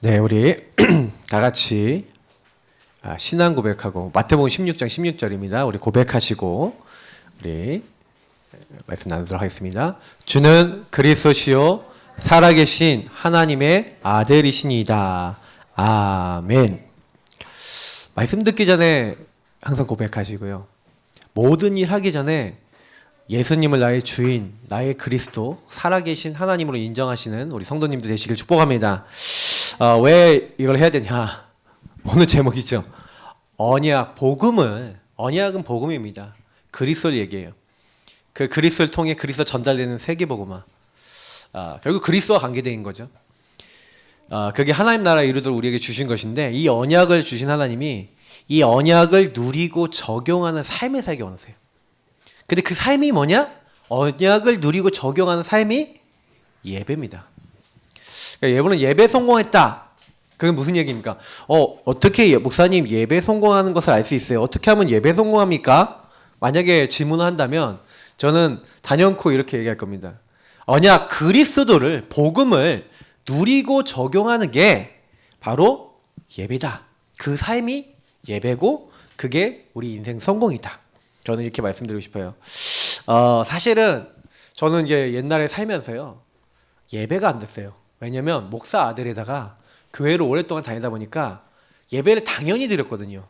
네, 우리 다 같이 신앙 고백하고 마태복음 16장 16절입니다. 우리 고백하시고 우리 말씀 나누도록 하겠습니다. 주는 그리스도시요 살아계신 하나님의 아들이시니이다. 아멘. 말씀 듣기 전에 항상 고백하시고요. 모든 일 하기 전에 예수님을 나의 주인, 나의 그리스도, 살아계신 하나님으로 인정하시는 우리 성도님들 되시길 축복합니다. 왜 이걸 해야 되냐? 오늘 제목이죠. 언약, 언약은 복음입니다. 그리스도를 얘기해요. 그 그리스도를 통해 그리스도 전달되는 세계복음화. 결국 그리스도와 관계된 거죠. 그게 하나님 나라 이루도록 우리에게 주신 것인데, 이 언약을 주신 하나님이 이 언약을 누리고 적용하는 삶을 살기 원하세요. 근데 그 삶이 뭐냐? 언약을 누리고 적용하는 삶이 예배입니다. 그러니까 여러분은 예배 성공했다. 그게 무슨 얘기입니까? 어떻게 목사님 예배 성공하는 것을 알 수 있어요? 어떻게 하면 예배 성공합니까? 만약에 질문을 한다면 저는 단연코 이렇게 얘기할 겁니다. 언약 그리스도를 복음을 누리고 적용하는 게 바로 예배다. 그 삶이 예배고 그게 우리 인생 성공이다. 저는 이렇게 말씀드리고 싶어요. 사실은 저는 이제 옛날에 살면서요 예배가 안 됐어요. 왜냐면 목사 아들에다가 교회를 오랫동안 다니다 보니까 예배를 당연히 드렸거든요.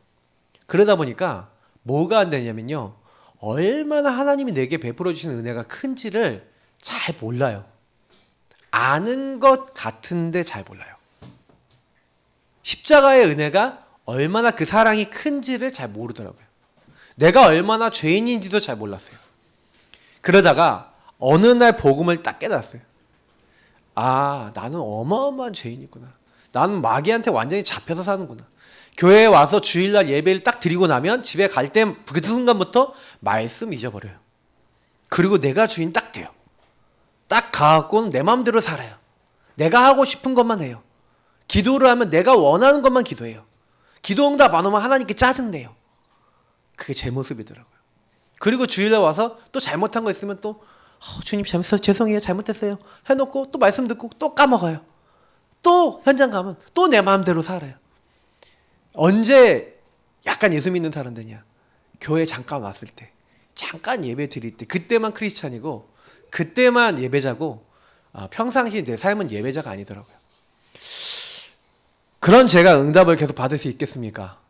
그러다 보니까 뭐가 안 되냐면요, 얼마나 하나님이 내게 베풀어 주시는 은혜가 큰지를 잘 몰라요. 아는 것 같은데 잘 몰라요. 십자가의 은혜가 얼마나 그 사랑이 큰지를 잘 모르더라고요. 내가 얼마나 죄인인지도 잘 몰랐어요. 그러다가 어느 날 복음을 딱 깨달았어요. 나는 어마어마한 죄인이구나. 나는 마귀한테 완전히 잡혀서 사는구나. 교회에 와서 주일날 예배를 딱 드리고 나면 집에 갈 때 그 순간부터 말씀 잊어버려요. 그리고 내가 주인 딱 돼요. 딱 가갖고는 내 마음대로 살아요. 내가 하고 싶은 것만 해요. 기도를 하면 내가 원하는 것만 기도해요. 기도 응답 안 오면 하나님께 짜증내요. 그게 제 모습이더라고요. 그리고 주일날 와서 또 잘못한 거 있으면 또 주님 죄송해요, 잘못했어요 해놓고 또 말씀 듣고 또 까먹어요. 또 현장 가면 또 내 마음대로 살아요. 언제 약간 예수 믿는 사람 되냐? 교회 잠깐 왔을 때, 잠깐 예배 드릴 때, 그때만 크리스찬이고 그때만 예배자고, 평상시 내 삶은 예배자가 아니더라고요. 그런 제가 응답을 계속 받을 수 있겠습니까?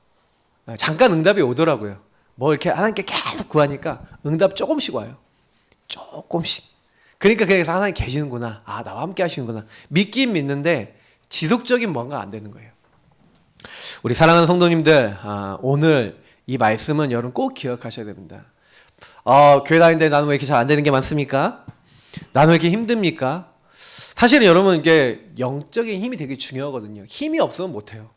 잠깐 응답이 오더라고요. 뭐 이렇게 하나님께 계속 구하니까 응답 조금씩 와요. 조금씩. 그러니까 그래서 하나님 계시는구나. 나와 함께 하시는구나. 믿긴 믿는데 지속적인 뭔가 안 되는 거예요. 우리 사랑하는 성도님들, 오늘 이 말씀은 여러분 꼭 기억하셔야 됩니다. 교회 다니는데 나는 왜 이렇게 잘 안 되는 게 많습니까? 나는 왜 이렇게 힘듭니까? 사실은 여러분 이게 영적인 힘이 되게 중요하거든요. 힘이 없으면 못해요.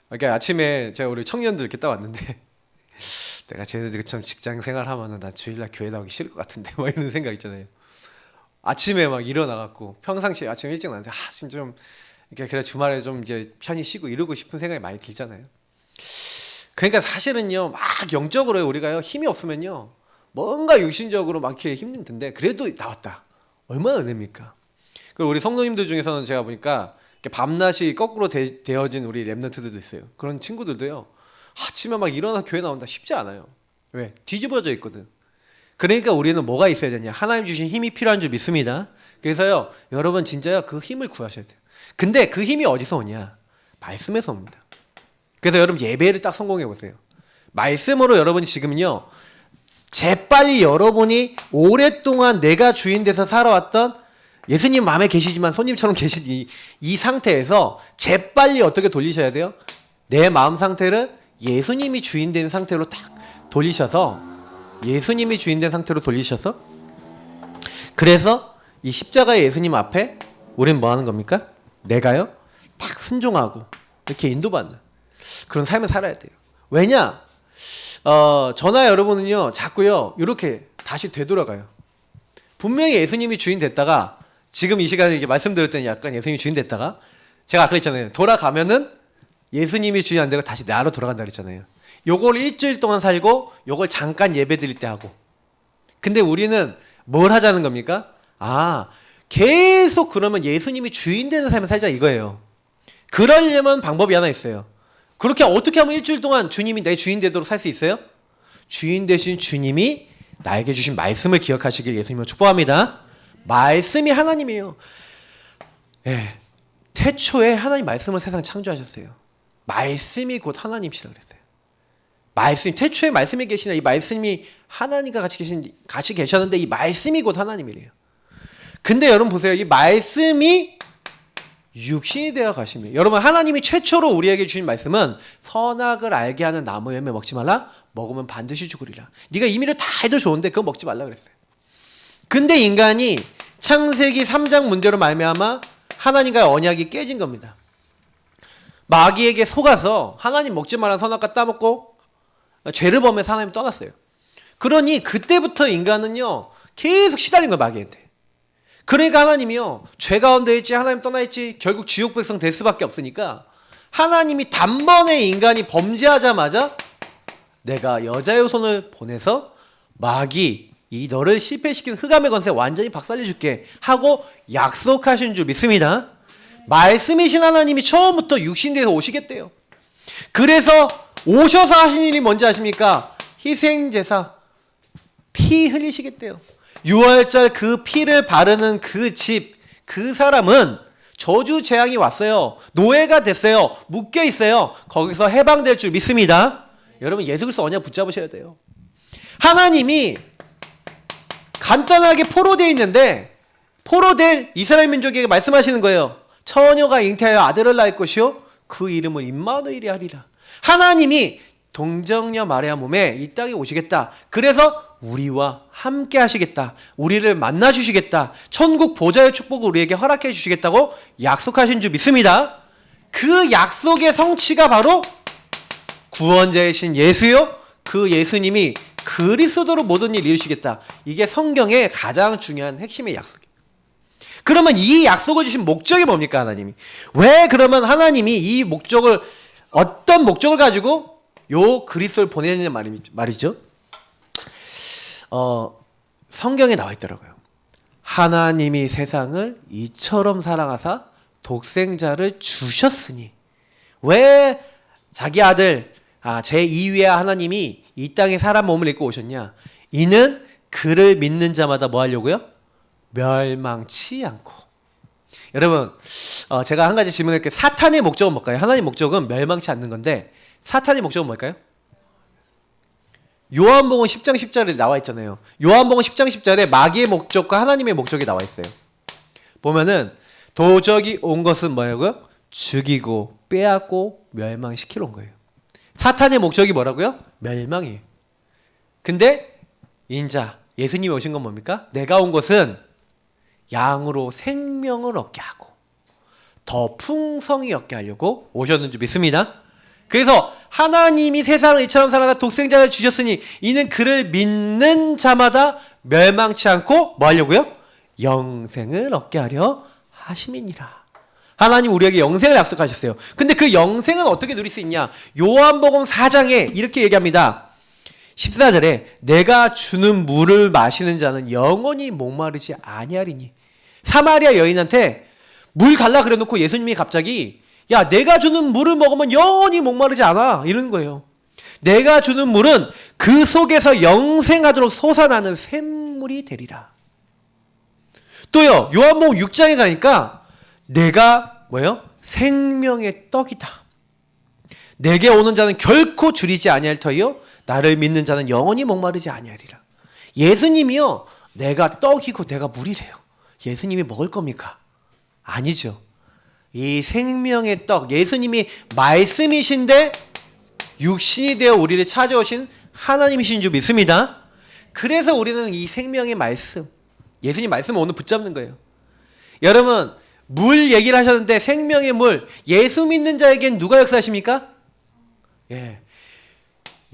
그러니까 아침에 제가 우리 청년들 이렇게 딱 왔는데 내가 쟤네들처럼 직장 생활하면은 나 주일날 교회 나오기 싫을 것 같은데 막 이런 생각 있잖아요. 아침에 막 일어나갖고 평상시에 아침 일찍 나는데 진짜 좀 이렇게 그래 주말에 좀 이제 편히 쉬고 이러고 싶은 생각이 많이 들잖아요. 그러니까 사실은요 막 영적으로 우리가요 힘이 없으면요 뭔가 육신적으로 막 이렇게 힘든데 그래도 나왔다. 얼마나 은혜입니까? 그리고 우리 성도님들 중에서는 제가 보니까 밤낮이 거꾸로 되어진 우리 랩런트들도 있어요. 그런 친구들도요 아침에 막 일어나 교회 나온다 쉽지 않아요. 왜? 뒤집어져 있거든. 그러니까 우리는 뭐가 있어야 되냐? 하나님 주신 힘이 필요한 줄 믿습니다. 그래서요 여러분 진짜요 그 힘을 구하셔야 돼요. 근데 그 힘이 어디서 오냐? 말씀에서 옵니다. 그래서 여러분 예배를 딱 성공해 보세요. 말씀으로 여러분이 지금요 재빨리 여러분이 오랫동안 내가 주인 돼서 살아왔던 예수님 마음에 계시지만 손님처럼 계신 이 상태에서 재빨리 어떻게 돌리셔야 돼요? 내 마음 상태를 예수님이 주인 된 상태로 딱 돌리셔서, 예수님이 주인 된 상태로 돌리셔서, 그래서 이 십자가의 예수님 앞에 우리는 뭐 하는 겁니까? 내가요 딱 순종하고 이렇게 인도받는 그런 삶을 살아야 돼요. 왜냐? 저나 여러분은요 자꾸요 이렇게 다시 되돌아가요. 분명히 예수님이 주인 됐다가 지금 이 시간에 이게 말씀드릴 때는 약간 예수님이 주인 됐다가 제가 아까 그랬잖아요. 돌아가면은 예수님이 주인 안 되고 다시 나로 돌아간다 그랬잖아요. 요걸 일주일 동안 살고 요걸 잠깐 예배 드릴 때 하고. 근데 우리는 뭘 하자는 겁니까? 계속 그러면 예수님이 주인 되는 삶을 살자 이거예요. 그러려면 방법이 하나 있어요. 그렇게 어떻게 하면 일주일 동안 주님이 내 주인 되도록 살 수 있어요? 주인 되신 주님이 나에게 주신 말씀을 기억하시길 예수님을 축복합니다. 말씀이 하나님이에요. 예, 태초에 하나님 말씀을 세상 창조하셨어요. 말씀이 곧 하나님이시라고 그랬어요. 말씀, 태초에 말씀이 계시나 이 말씀이 하나님과 같이 계셨는데 이 말씀이 곧 하나님이래요. 근데 여러분 보세요. 이 말씀이 육신이 되어 가십니다. 여러분 하나님이 최초로 우리에게 주신 말씀은 선악을 알게 하는 나무 열매 먹지 말라. 먹으면 반드시 죽으리라. 네가 임의로 다 해도 좋은데 그건 먹지 말라 그랬어요. 근데 인간이 창세기 3장 문제로 말미암아 하나님과의 언약이 깨진 겁니다. 마귀에게 속아서 하나님 먹지 말라는 선악과 따먹고 죄를 범해서 하나님 떠났어요. 그러니 그때부터 인간은요 계속 시달린 거예요, 마귀한테. 그러니까 하나님이요 죄 가운데 있지 하나님 떠나 있지 결국 지옥 백성 될 수밖에 없으니까 하나님이 단번에 인간이 범죄하자마자 내가 여자의 손을 보내서 마귀 이 너를 실패시킨 흑암의 권세 완전히 박살내줄게 하고 약속하신 줄 믿습니다. 말씀이신 하나님이 처음부터 육신돼서 오시겠대요. 그래서 오셔서 하신 일이 뭔지 아십니까? 희생제사 피 흘리시겠대요. 6월절 그 피를 바르는 그 집, 그 사람은 저주 재앙이 왔어요. 노예가 됐어요. 묶여 있어요. 거기서 해방될 줄 믿습니다. 여러분 예수 그리스도 언약 붙잡으셔야 돼요. 하나님이 간단하게 포로되어 있는데 포로될 이스라엘 민족에게 말씀하시는 거예요. 처녀가 잉태하여 아들을 낳을 것이요 그 이름은 임마누엘이 하리라. 하나님이 동정녀 마리아 몸에 이 땅에 오시겠다. 그래서 우리와 함께 하시겠다. 우리를 만나 주시겠다. 천국 보좌의 축복을 우리에게 허락해 주시겠다고 약속하신 줄 믿습니다. 그 약속의 성취가 바로 구원자이신 예수요. 그 예수님이 그리스도로 모든 일 이루시겠다. 이게 성경의 가장 중요한 핵심의 약속이에요. 그러면 이 약속을 주신 목적이 뭡니까, 하나님이? 왜 그러면 하나님이 이 목적을 어떤 목적을 가지고 요 그리스도를 보내느냐 말이죠. 성경에 나와 있더라고요. 하나님이 세상을 이처럼 사랑하사 독생자를 주셨으니 왜 자기 아들 제2위의 하나님이 이 땅에 사람 몸을 입고 오셨냐? 이는 그를 믿는 자마다 뭐 하려고요? 멸망치 않고. 여러분 제가 한 가지 질문할게요. 사탄의 목적은 뭘까요? 하나님의 목적은 멸망치 않는 건데 사탄의 목적은 뭘까요? 요한복음 10장 10절에 나와 있잖아요. 요한복음 10장 10절에 마귀의 목적과 하나님의 목적이 나와 있어요. 보면은 도적이 온 것은 뭐라고요? 죽이고 빼앗고 멸망시키러 온 거예요. 사탄의 목적이 뭐라고요? 멸망이에요. 근데 인자 예수님이 오신 건 뭡니까? 내가 온 것은 양으로 생명을 얻게 하고 더 풍성히 얻게 하려고 오셨는 줄 믿습니다. 그래서 하나님이 세상을 이처럼 사랑하사 독생자를 주셨으니 이는 그를 믿는 자마다 멸망치 않고 뭐 하려고요? 영생을 얻게 하려 하심이니라. 하나님 우리에게 영생을 약속하셨어요. 근데 그 영생은 어떻게 누릴 수 있냐? 요한복음 4장에 이렇게 얘기합니다. 14절에 내가 주는 물을 마시는 자는 영원히 목마르지 아니하리니. 사마리아 여인한테 물 달라 그래놓고 예수님이 갑자기 야 내가 주는 물을 먹으면 영원히 목마르지 않아 이러는 거예요. 내가 주는 물은 그 속에서 영생하도록 솟아나는 샘물이 되리라. 또요 요한복음 6장에 가니까 내가 뭐예요? 생명의 떡이다. 내게 오는 자는 결코 줄이지 아니할 터이요 나를 믿는 자는 영원히 목마르지 아니하리라. 예수님이요 내가 떡이고 내가 물이래요. 예수님이 먹을 겁니까? 아니죠. 이 생명의 떡 예수님이 말씀이신데 육신이 되어 우리를 찾아오신 하나님이신 줄 믿습니다. 그래서 우리는 이 생명의 말씀 예수님 말씀을 오늘 붙잡는 거예요. 여러분 물 얘기를 하셨는데 생명의 물 예수 믿는 자에겐 누가 역사하십니까? 예.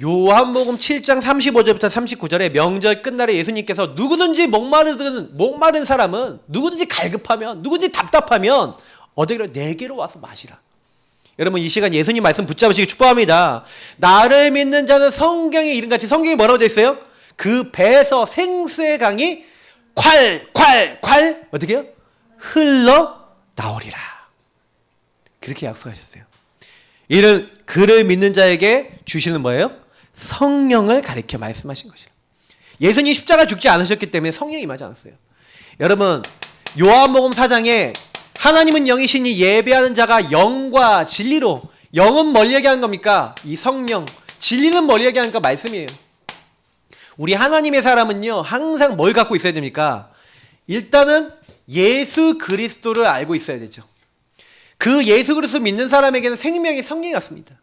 요한복음 7장 35절부터 39절에 명절 끝날에 예수님께서 누구든지 목마른 사람은 누구든지 갈급하면 누구든지 답답하면 어디로 내게로 와서 마시라. 여러분 이 시간 예수님 말씀 붙잡으시기 축복합니다. 나를 믿는 자는 성경에 이름같이 성경이 뭐라고 되어 있어요? 그 배에서 생수의 강이 콸 어떻게 해요? 흘러 나오리라. 그렇게 약속하셨어요. 이는 그를 믿는 자에게 주시는 뭐예요? 성령을 가리켜 말씀하신 것이라. 예수님 십자가 죽지 않으셨기 때문에 성령이 임하지 않았어요. 여러분 요한복음 4장에 하나님은 영이시니 예배하는 자가 영과 진리로, 영은 뭘 얘기하는 겁니까? 이 성령. 진리는 뭘 얘기하니까 말씀이에요. 우리 하나님의 사람은요 항상 뭘 갖고 있어야 됩니까? 일단은 예수 그리스도를 알고 있어야 되죠. 그 예수 그리스도 믿는 사람에게는 생명의 성령이 왔습니다.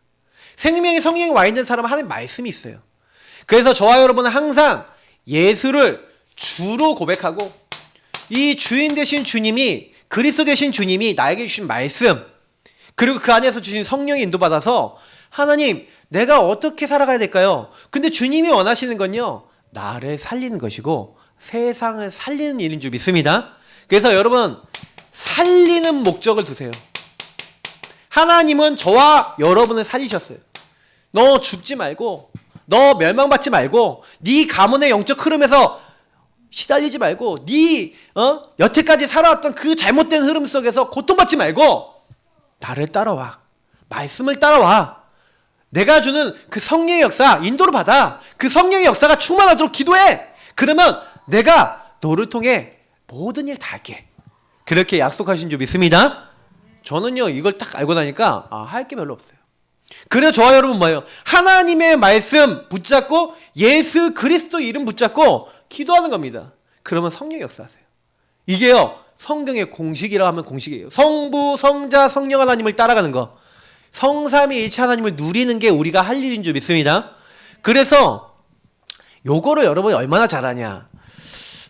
생명의 성령이 와 있는 사람은 하나님의 말씀이 있어요. 그래서 저와 여러분은 항상 예수를 주로 고백하고, 이 주인 되신 주님이, 그리스도 되신 주님이 나에게 주신 말씀, 그리고 그 안에서 주신 성령이 인도받아서 하나님 내가 어떻게 살아가야 될까요? 근데 주님이 원하시는 건요 나를 살리는 것이고 세상을 살리는 일인 줄 믿습니다. 그래서 여러분 살리는 목적을 두세요. 하나님은 저와 여러분을 살리셨어요. 너 죽지 말고, 너 멸망받지 말고, 네 가문의 영적 흐름에서 시달리지 말고, 네 여태까지 살아왔던 그 잘못된 흐름 속에서 고통받지 말고 나를 따라와. 말씀을 따라와. 내가 주는 그 성령의 역사 인도를 받아. 그 성령의 역사가 충만하도록 기도해. 그러면 내가 너를 통해 모든 일 다 할게. 그렇게 약속하신 줄 믿습니다. 저는요 이걸 딱 알고 나니까 할 게 별로 없어요. 그래서 저와 여러분 뭐예요? 하나님의 말씀 붙잡고 예수 그리스도 이름 붙잡고 기도하는 겁니다. 그러면 성령이 역사하세요. 이게요 성경의 공식이라고 하면 공식이에요. 성부, 성자, 성령 하나님을 따라가는 거, 성삼위일체 하나님을 누리는 게 우리가 할 일인 줄 믿습니다. 그래서 요거를 여러분이 얼마나 잘하냐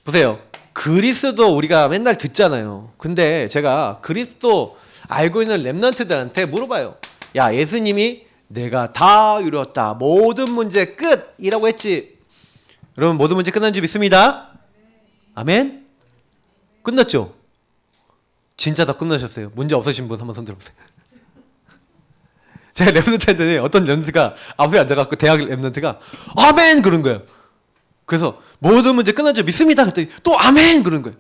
보세요. 그리스도 우리가 맨날 듣잖아요. 근데 제가 그리스도 알고 있는 렘넌트들한테 물어봐요. 야, 예수님이 내가 다 이루었다, 모든 문제 끝이라고 했지. 여러분 모든 문제 끝난 줄 믿습니다. 아멘. 끝났죠? 진짜 다 끝나셨어요. 문제 없으신 분 한번 손 들어보세요. 제가 렘넌트한테 어떤 렘넌트가 앞에 앉아갖고 대학 렘넌트가 아멘 그런 거예요. 그래서 모든 문제 끝난 줄 믿습니다 그랬더니 또 아멘 그런 거예요.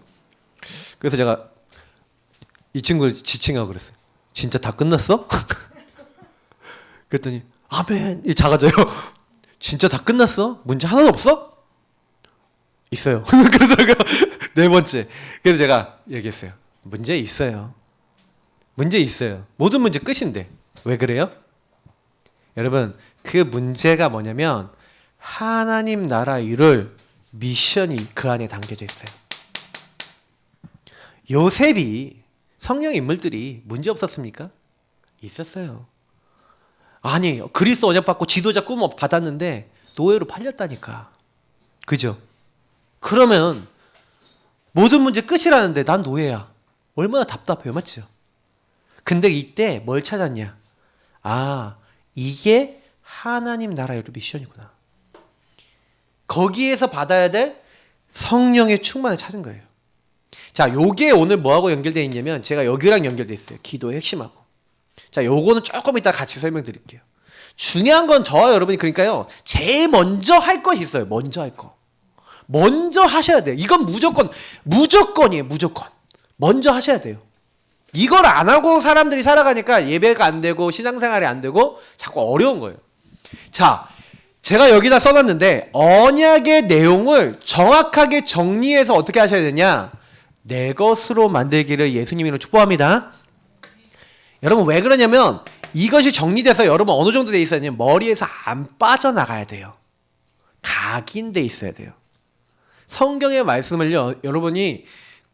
그래서 제가 이 친구를 지칭하고 그랬어요. 진짜 다 끝났어? 그랬더니 아멘 이 작아져요. 진짜 다 끝났어? 문제 하나도 없어? 있어요. 그러다가 네 번째, 그래서 제가 얘기했어요. 문제 있어요. 문제 있어요. 모든 문제 끝인데 왜 그래요? 여러분 그 문제가 뭐냐면 하나님 나라 이룰 미션이 그 안에 담겨져 있어요. 요셉이 성령 인물들이 문제 없었습니까? 있었어요. 아니 그리스도 언약 받고 지도자 꿈 받았는데 노예로 팔렸다니까. 그죠? 그러면 모든 문제 끝이라는데 난 노예야. 얼마나 답답해요. 맞죠? 근데 이때 뭘 찾았냐? 이게 하나님 나라의 미션이구나. 거기에서 받아야 될 성령의 충만을 찾은 거예요. 자, 요게 오늘 뭐하고 연결되어 있냐면 제가 여기랑 연결되어 있어요. 기도의 핵심하고. 자, 요거는 조금 이따 같이 설명드릴게요. 중요한 건 저와 여러분이 그러니까요. 제일 먼저 할 것이 있어요. 먼저 할 거. 먼저 하셔야 돼요. 이건 무조건이에요. 무조건. 먼저 하셔야 돼요. 이걸 안 하고 사람들이 살아가니까 예배가 안 되고 신앙생활이 안 되고 자꾸 어려운 거예요. 자, 제가 여기다 써놨는데 언약의 내용을 정확하게 정리해서 어떻게 하셔야 되냐? 내 것으로 만들기를 예수님으로 축복합니다. 여러분 왜 그러냐면 이것이 정리돼서 여러분 어느 정도 돼 있어야 되냐면 머리에서 안 빠져나가야 돼요. 각인돼 있어야 돼요. 성경의 말씀을요 여러분이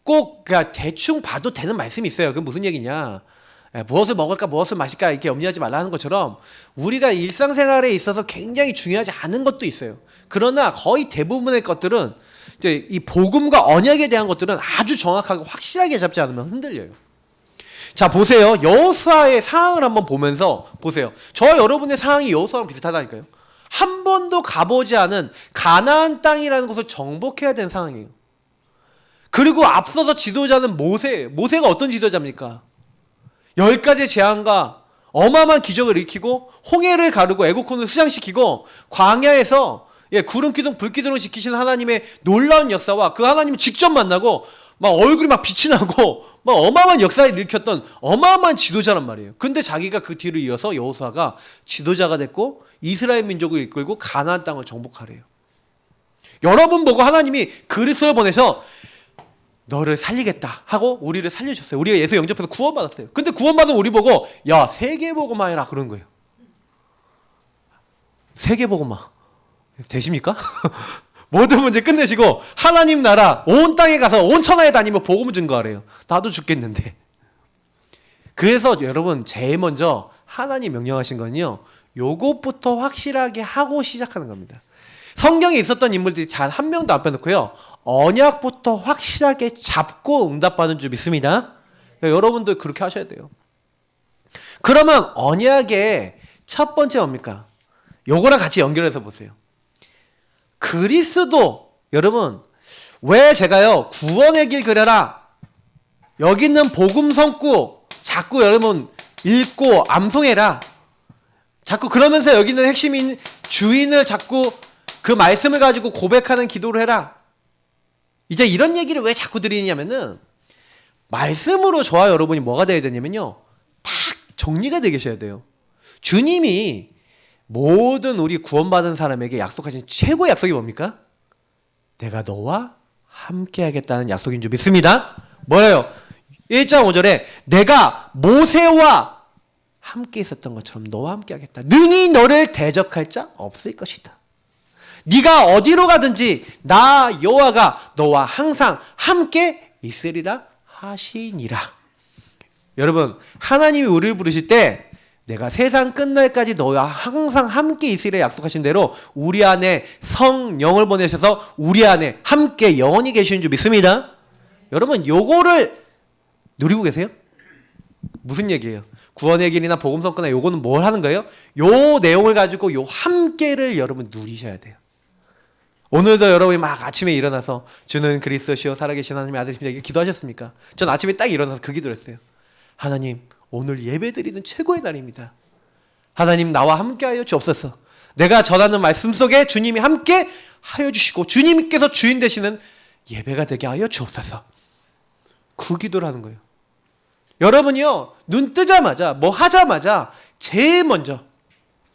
꼭 그냥 대충 봐도 되는 말씀이 있어요. 그게 무슨 얘기냐? 무엇을 먹을까 무엇을 마실까 이렇게 염려하지 말라는 것처럼 우리가 일상생활에 있어서 굉장히 중요하지 않은 것도 있어요. 그러나 거의 대부분의 것들은 이제 이 복음과 언약에 대한 것들은 아주 정확하게 확실하게 잡지 않으면 흔들려요. 자 보세요. 여호수아의 상황을 한번 보면서 보세요. 저와 여러분의 상황이 여호수아랑 비슷하다니까요. 한 번도 가보지 않은 가나안 땅이라는 것을 정복해야 되는 상황이에요. 그리고 앞서서 지도자는 모세가 어떤 지도자입니까? 10가지 재앙과 어마어마한 기적을 일으키고 홍해를 가르고 애국군을 수장시키고 광야에서 구름 기둥 불 기둥을 지키신 하나님의 놀라운 역사와 그 하나님을 직접 만나고 막 얼굴이 막 빛이 나고 막 어마어마한 역사를 일으켰던 어마어마한 지도자란 말이에요. 근데 자기가 그 뒤를 이어서 여호수아가 지도자가 됐고 이스라엘 민족을 이끌고 가나안 땅을 정복하래요. 여러분 보고 하나님이 그리스도를 보내서 너를 살리겠다 하고 우리를 살려주셨어요. 우리가 예수 영접해서 구원받았어요. 근데 구원받은 우리 보고 야 세계복음화 해라 그런 거예요. 세계복음화 되십니까? 모든 문제 끝내시고 하나님 나라 온 땅에 가서 온 천하에 다니며 복음을 증거하래요. 나도 죽겠는데. 그래서 여러분 제일 먼저 하나님 명령하신 건요. 요것부터 확실하게 하고 시작하는 겁니다. 성경에 있었던 인물들이 단 한 명도 안 빼놓고요. 언약부터 확실하게 잡고 응답받는 줄 믿습니다. 그러니까 여러분도 그렇게 하셔야 돼요. 그러면 언약의 첫 번째 뭡니까? 요거랑 같이 연결해서 보세요. 그리스도 여러분 왜 제가요 구원의 길 그려라 여기 있는 복음 성구 자꾸 여러분 읽고 암송해라 자꾸 그러면서 여기 있는 핵심인 주인을 자꾸 그 말씀을 가지고 고백하는 기도를 해라. 이제 이런 얘기를 왜 자꾸 드리냐면은 말씀으로 저와 여러분이 뭐가 돼야 되냐면요 딱 정리가 되게 하셔야 돼요. 주님이 모든 우리 구원받은 사람에게 약속하신 최고의 약속이 뭡니까? 내가 너와 함께 하겠다는 약속인 줄 믿습니다. 뭐예요? 1장 5절에 내가 모세와 함께 있었던 것처럼 너와 함께 하겠다. 능히 너를 대적할 자 없을 것이다. 네가 어디로 가든지 나 여호와가 너와 항상 함께 있으리라 하시니라. 여러분 하나님이 우리를 부르실 때 내가 세상 끝날까지 너와 항상 함께 있으리라 약속하신 대로 우리 안에 성령을 보내셔서 우리 안에 함께 영원히 계시는 줄 믿습니다. 여러분 요거를 누리고 계세요? 무슨 얘기예요? 구원의 길이나 복음성과나 요거는 뭘 하는 거예요? 요 내용을 가지고 요 함께를 여러분 누리셔야 돼요. 오늘도 여러분이 막 아침에 일어나서 주는 그리스도시요 살아계신 하나님의 아들이십니다 이렇게 기도하셨습니까? 전 아침에 딱 일어나서 그 기도를 했어요. 하나님 오늘 예배드리는 최고의 날입니다. 하나님 나와 함께하여 주옵소서. 내가 전하는 말씀 속에 주님이 함께 하여 주시고 주님께서 주인 되시는 예배가 되게 하여 주옵소서. 그 기도를 하는 거예요. 여러분이요 눈 뜨자마자 뭐 하자마자 제일 먼저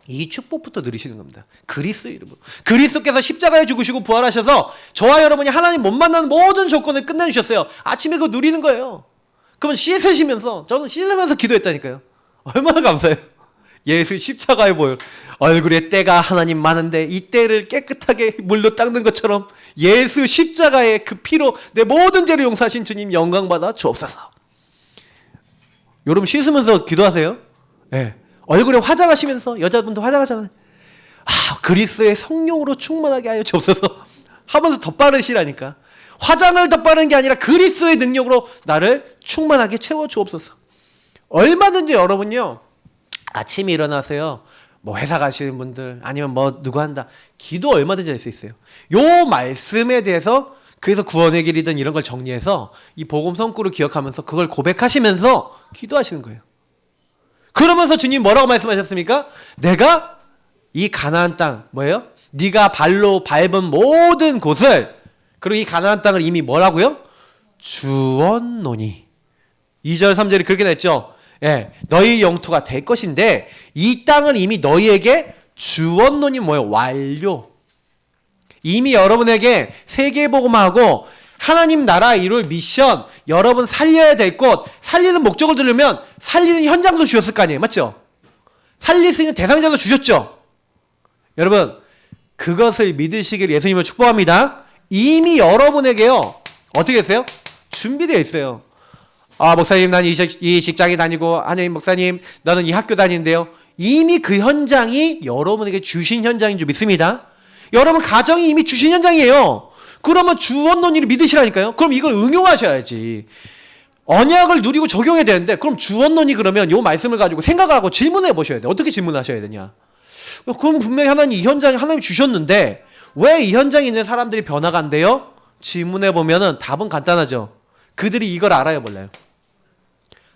이 축복부터 누리시는 겁니다. 그리스도의 이름으로. 그리스도께서 십자가에 죽으시고 부활하셔서 저와 여러분이 하나님 못 만나는 모든 조건을 끝내주셨어요. 아침에 그거 누리는 거예요. 그러면 씻으시면서 저는 씻으면서 기도했다니까요. 얼마나 감사해요. 예수 십자가에 보여 얼굴에 때가 하나님 많은데 이 때를 깨끗하게 물로 닦는 것처럼 예수 십자가의 그 피로 내 모든 죄를 용서하신 주님 영광받아 주옵소서. 여러분 씻으면서 기도하세요. 네. 얼굴에 화장하시면서 여자분도 화장하잖아요. 그리스도의 성령으로 충만하게 하여 주옵소서 하면서 덧바르시라니까. 화장을 덧바르는 게 아니라 그리스도의 능력으로 나를 충만하게 채워 주옵소서. 얼마든지 여러분요 아침에 일어나세요. 뭐 회사 가시는 분들 아니면 뭐 누구 한다 기도 얼마든지 할 수 있어요. 요 말씀에 대해서 그래서 구원의 길이든 이런 걸 정리해서 이 복음 성구를 기억하면서 그걸 고백하시면서 기도하시는 거예요. 그러면서 주님 뭐라고 말씀하셨습니까? 내가 이 가나안 땅 뭐예요? 네가 발로 밟은 모든 곳을 그리고 이 가나안 땅을 이미 뭐라고요? 주었노니 2절 3절이 그렇게 됐죠. 예, 너희 영토가 될 것인데 이 땅을 이미 너희에게 주었노니 뭐예요? 완료. 이미 여러분에게 세계복음하고 하나님 나라 이룰 미션, 여러분 살려야 될 곳, 살리는 목적을 들으면 살리는 현장도 주셨을 거 아니에요. 맞죠? 살릴 수 있는 대상자도 주셨죠? 여러분 그것을 믿으시길 예수님을 축복합니다. 이미 여러분에게요 어떻게 했어요? 준비되어 있어요. 목사님 난 이 직장에 다니고 하나님 목사님 나는 이 학교 다니는데요. 이미 그 현장이 여러분에게 주신 현장인 줄 믿습니다. 여러분 가정이 이미 주신 현장이에요. 그러면 주원론리를 믿으시라니까요. 그럼 이걸 응용하셔야지. 언약을 누리고 적용해야 되는데 그럼 주원론이 그러면 이 말씀을 가지고 생각을 하고 질문해 보셔야 돼요. 어떻게 질문하셔야 되냐. 그럼 분명히 하나님 이 현장에 하나님이 주셨는데 왜 이 현장에 있는 사람들이 변화가 안 돼요? 질문해 보면은 답은 간단하죠. 그들이 이걸 알아요 몰라요?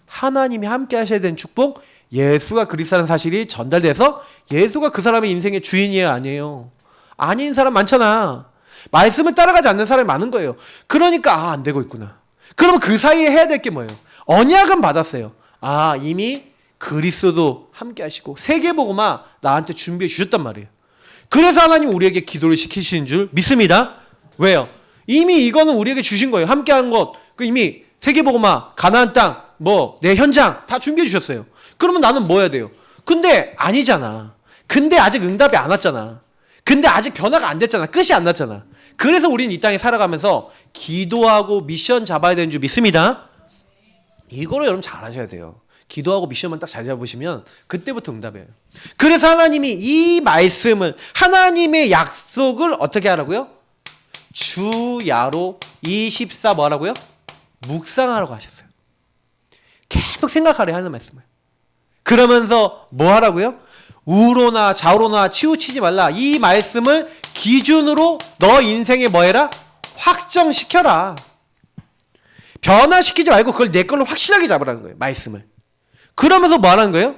하나님이 함께 하셔야 되는 축복, 예수가 그리스도라는 사실이 전달돼서 예수가 그 사람의 인생의 주인이에요 아니에요? 아닌 사람 많잖아. 말씀을 따라가지 않는 사람이 많은 거예요. 그러니까 안 되고 있구나. 그러면 그 사이에 해야 될 게 뭐예요? 언약은 받았어요. 아, 이미 그리스도도 함께 하시고 세계복음화 나한테 준비해 주셨단 말이에요. 그래서 하나님 우리에게 기도를 시키시는 줄 믿습니다. 왜요? 이미 이거는 우리에게 주신 거예요. 함께한 것, 이미 세계복음화, 가나안 땅, 내 현장 다 준비해 주셨어요. 그러면 나는 뭐 해야 돼요? 근데 아니잖아. 근데 아직 응답이 안 왔잖아. 근데 아직 변화가 안 됐잖아. 끝이 안 났잖아. 그래서 우리는 이 땅에 살아가면서 기도하고 미션 잡아야 되는 줄 믿습니다. 이거를 여러분 잘 하셔야 돼요. 기도하고 미션만 딱 잘 잡으시면 그때부터 응답이에요. 그래서 하나님이 이 말씀을, 하나님의 약속을 어떻게 하라고요? 주야로 24 뭐라고요? 묵상하라고 하셨어요. 계속 생각하래 하는 말씀을. 그러면서 뭐 하라고요? 우로나 좌우로나 치우치지 말라. 이 말씀을 기준으로 너 인생에 뭐 해라? 확정시켜라. 변화시키지 말고 그걸 내 걸로 확실하게 잡으라는 거예요. 말씀을. 그러면서 뭐 하라는 거예요?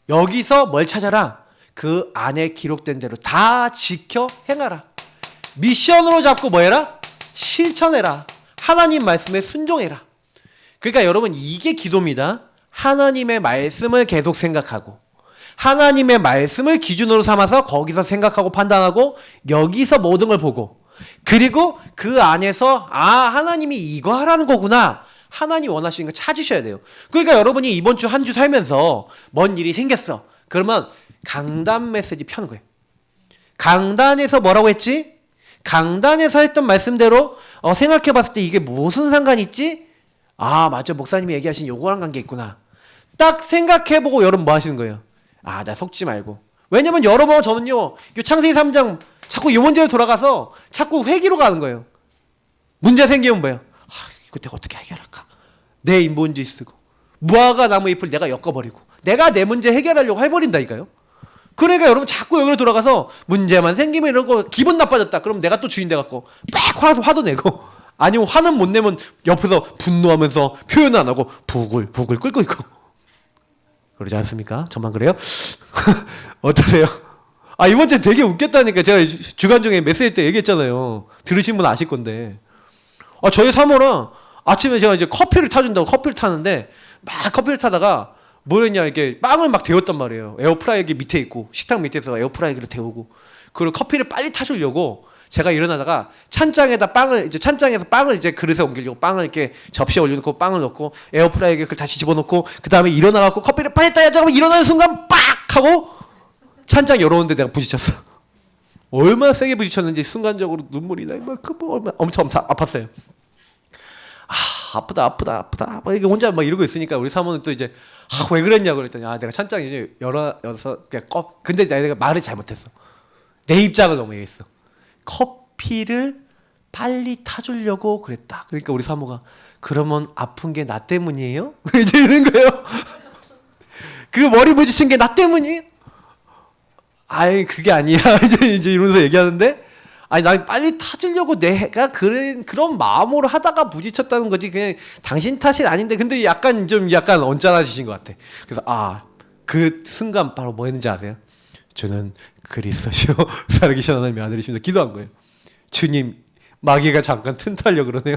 여기서 뭘 찾아라? 그 안에 기록된 대로 다 지켜 행하라. 미션으로 잡고 뭐 해라? 실천해라. 하나님 말씀에 순종해라. 그러니까 여러분 이게 기도입니다. 하나님의 말씀을 계속 생각하고 하나님의 말씀을 기준으로 삼아서 거기서 생각하고 판단하고 여기서 모든 걸 보고 그리고 그 안에서 하나님이 이거 하라는 거구나. 하나님 원하시는 거 찾으셔야 돼요. 그러니까 여러분이 이번 주 한 주 살면서 뭔 일이 생겼어. 그러면 강단 메시지 펴는 거예요. 강단에서 뭐라고 했지? 강단에서 했던 말씀대로 생각해 봤을 때 이게 무슨 상관이 있지? 맞아. 목사님이 얘기하신 요거랑 관계 있구나. 딱 생각해보고 여러분 뭐 하시는 거예요? 나 속지 말고. 왜냐면 여러분 저는요. 요 창세기 3장 자꾸 이 문제로 돌아가서 자꾸 회기로 가는 거예요. 문제 생기면 뭐예요? 이거 내가 어떻게 해결할까? 내 인본주의 쓰고 무화과 나무 잎을 내가 엮어버리고 내가 내 문제 해결하려고 해버린다니까요. 그러니까 여러분 자꾸 여기로 돌아가서 문제만 생기면 이러고 기분 나빠졌다. 그럼 내가 또 주인 돼갖고 빽 화도 내고 아니면 화는 못 내면 옆에서 분노하면서 표현 안 하고 부글부글 끓고 있고 그러지 않습니까? 저만 그래요? 어떠세요? 이번 주에 되게 웃겼다니까. 제가 주간 중에 메시지 때 얘기했잖아요. 들으신 분 아실 건데 저희 사모랑 아침에 제가 이제 커피를 타준다고 커피를 타는데 막 커피를 타다가 뭐랬냐 이렇게 빵을 막 데웠단 말이에요. 에어프라이기 밑에 있고 식탁 밑에서 에어프라이기를 데우고 그리고 커피를 빨리 타주려고 제가 일어나다가 찬장에서 빵을 이제 그릇에 옮기려고 빵을 이렇게 접시에 올려놓고 빵을 넣고 에어프라이기에 그걸 다시 집어넣고 그 다음에 일어나갖고 커피를 빨리 따야지 하고 일어나는 순간 빡 하고 찬장 열어오는데 내가 부딪혔어. 얼마나 세게 부딪혔는지 순간적으로 눈물이 나 이만큼 엄청 아팠어요. 아프다. 이게 혼자 막 이러고 있으니까 우리 사모는 또 이제 왜 그랬냐고 그랬더니 내가 찬장 이제 열어서 근데 내가 말을 잘못했어. 내 입장을 너무 얘기했어. 커피를 빨리 타주려고 그랬다. 그러니까 우리 사모가 그러면 아픈 게 나 때문이에요? 이제 이런 거예요. 그 머리 부딪힌 게 나 때문이에요? 그게 아니야. 이제 이러면서 얘기하는데 난 빨리 타주려고 내가 그런 마음으로 하다가 부딪혔다는 거지. 그냥 당신 탓이 아닌데 근데 약간 언짢아지신 것 같아. 그래서 그 순간 바로 뭐 했는지 아세요? 저는 그리스도시요 살아계신 하나님의 아들이십니다. 기도한 거예요. 주님 마귀가 잠깐 틈타려고 그러네요.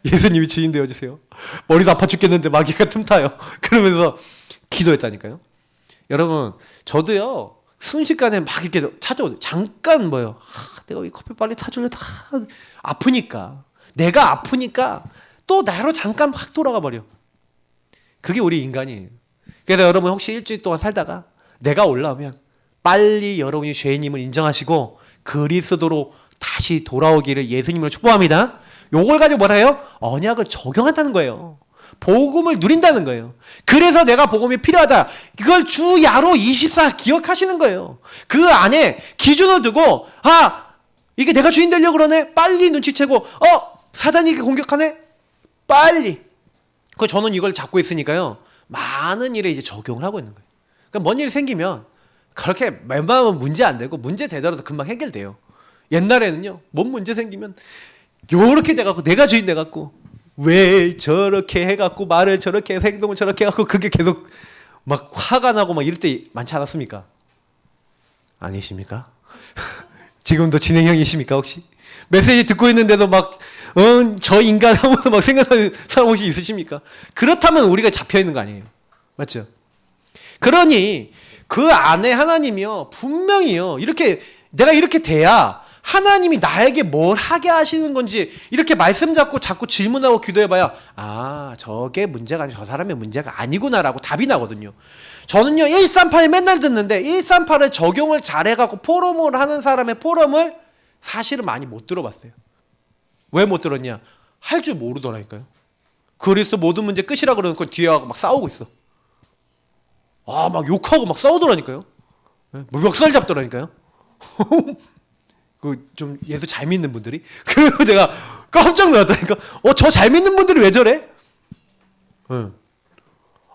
예수님이 주인 되어주세요. 머리도 아파 죽겠는데 마귀가 틈타요. 그러면서 기도했다니까요. 여러분 저도요 순식간에 막 이렇게 찾아오죠. 잠깐 내가 이 커피 빨리 타줄래? 아프니까 내가 아프니까 또 나로 잠깐 확 돌아가 버려. 그게 우리 인간이에요. 그래서 여러분 혹시 일주일 동안 살다가 내가 올라오면 빨리 여러분이 죄인임을 인정하시고 그리스도로 다시 돌아오기를 예수님으로 축복합니다. 요걸 가지고 뭐라 해요? 언약을 적용한다는 거예요. 복음을 누린다는 거예요. 그래서 내가 복음이 필요하다. 이걸 주야로 24 기억하시는 거예요. 그 안에 기준을 두고 이게 내가 주인 되려고 그러네. 빨리 눈치채고 사단이 이렇게 공격하네. 빨리. 저는 이걸 잡고 있으니까요. 많은 일에 이제 적용을 하고 있는 거예요. 그러니까 뭔 일이 생기면 그렇게 웬만하면 문제 안 되고 문제 되더라도 금방 해결돼요. 옛날에는요. 뭔 문제 생기면 요렇게 돼갖고 내가 주인 돼갖고 왜 저렇게 해갖고 말을 저렇게 해서 행동을 저렇게 해갖고 그게 계속 막 화가 나고 막 이럴 때 많지 않았습니까? 아니십니까? 지금도 진행형이십니까 혹시? 메시지 듣고 있는데도 막, 저 인간 하면서 막 생각하는 사람 혹시 있으십니까? 그렇다면 우리가 잡혀 있는 거 아니에요. 맞죠? 그러니 그 안에 하나님이요, 분명히요, 이렇게, 내가 이렇게 돼야 하나님이 나에게 뭘 하게 하시는 건지 이렇게 말씀 잡고 자꾸 질문하고 기도해봐야, 아, 저게 문제가 아니고 저 사람의 문제가 아니구나라고 답이 나거든요. 저는요, 138 맨날 듣는데 138을 적용을 잘해갖고 포럼을 하는 사람의 포럼을 사실은 많이 못 들어봤어요. 왜 못 들었냐? 할 줄 모르더라니까요. 그리스도 모든 문제 끝이라 그러는 걸 뒤에 와서 막 싸우고 있어. 아, 막 욕하고 막 싸우더라니까요. 뭐 멱살 잡더라니까요. 그 좀 예수 잘 믿는 분들이. 그래서 제가 깜짝 놀랐다니까. 저 잘 믿는 분들이 왜 저래?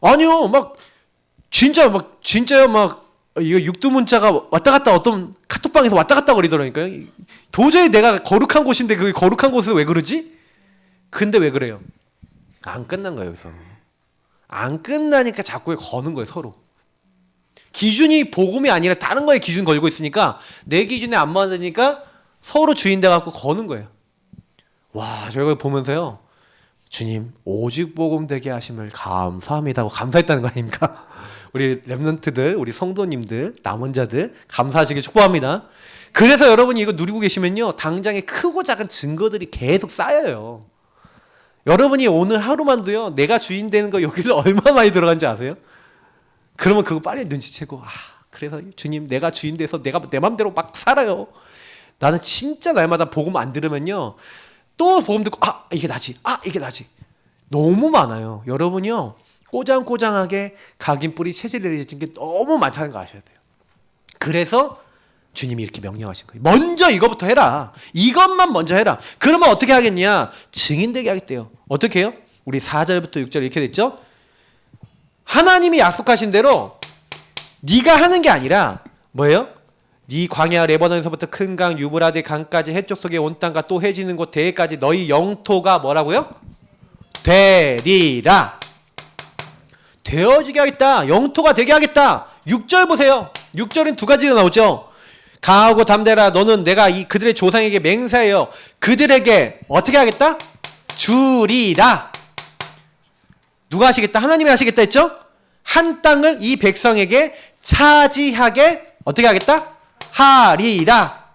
아니요, 막 진짜요, 막 이거 육두문자가 왔다 갔다 어떤 카톡방에서 왔다 갔다 거리더라니까요. 도저히 내가 거룩한 곳인데 그 거룩한 곳에서 왜 그러지? 근데 왜 그래요? 안 끝난 거예요, 여기서. 안 끝나니까 자꾸 거는 거예요, 서로. 기준이 복음이 아니라 다른 거에 기준 걸고 있으니까 내 기준에 안 맞으니까 서로 주인 돼 갖고 거는 거예요. 와, 저희가 보면서요, 주님 오직 복음 되게 하심을 감사합니다 하고 감사했다는 거 아닙니까? 우리 렘넌트들, 우리 성도님들, 남은 자들 감사하시길 축복합니다. 그래서 여러분이 이거 누리고 계시면요, 당장에 크고 작은 증거들이 계속 쌓여요. 여러분이 오늘 하루만도요, 내가 주인 되는 거 여기를 얼마나 많이 들어간지 아세요? 그러면 그거 빨리 눈치채고, 그래서 주님 내가 주인 돼서 내가 내 맘대로 막 살아요. 나는 진짜 날마다 복음 안 들으면요, 또 복음 듣고 이게 나지, 이게 나지. 너무 많아요. 여러분이요, 꼬장꼬장하게 각인 뿌리 체질 내리진 게 너무 많다는 거 아셔야 돼요. 그래서 주님이 이렇게 명령하신 거예요. 먼저 이거부터 해라. 이것만 먼저 해라. 그러면 어떻게 하겠냐? 증인되게 하겠대요. 어떻게 해요? 우리 4절부터 6절 이렇게 됐죠? 하나님이 약속하신 대로 네가 하는 게 아니라 뭐예요? 네 광야 레바논에서부터 큰 강 유브라데 강까지 해쪽 속에 온 땅과 또 해지는 곳 대해까지 너희 영토가 뭐라고요? 되리라. 되어지게 하겠다. 영토가 되게 하겠다. 6절 보세요. 6절엔 두 가지가 나오죠. 강하고 담대라. 너는 내가 그들의 조상에게 맹세하여 그들에게 어떻게 하겠다? 주리라. 누가 하시겠다? 하나님이 하시겠다 했죠? 한 땅을 이 백성에게 차지하게 어떻게 하겠다? 하리라.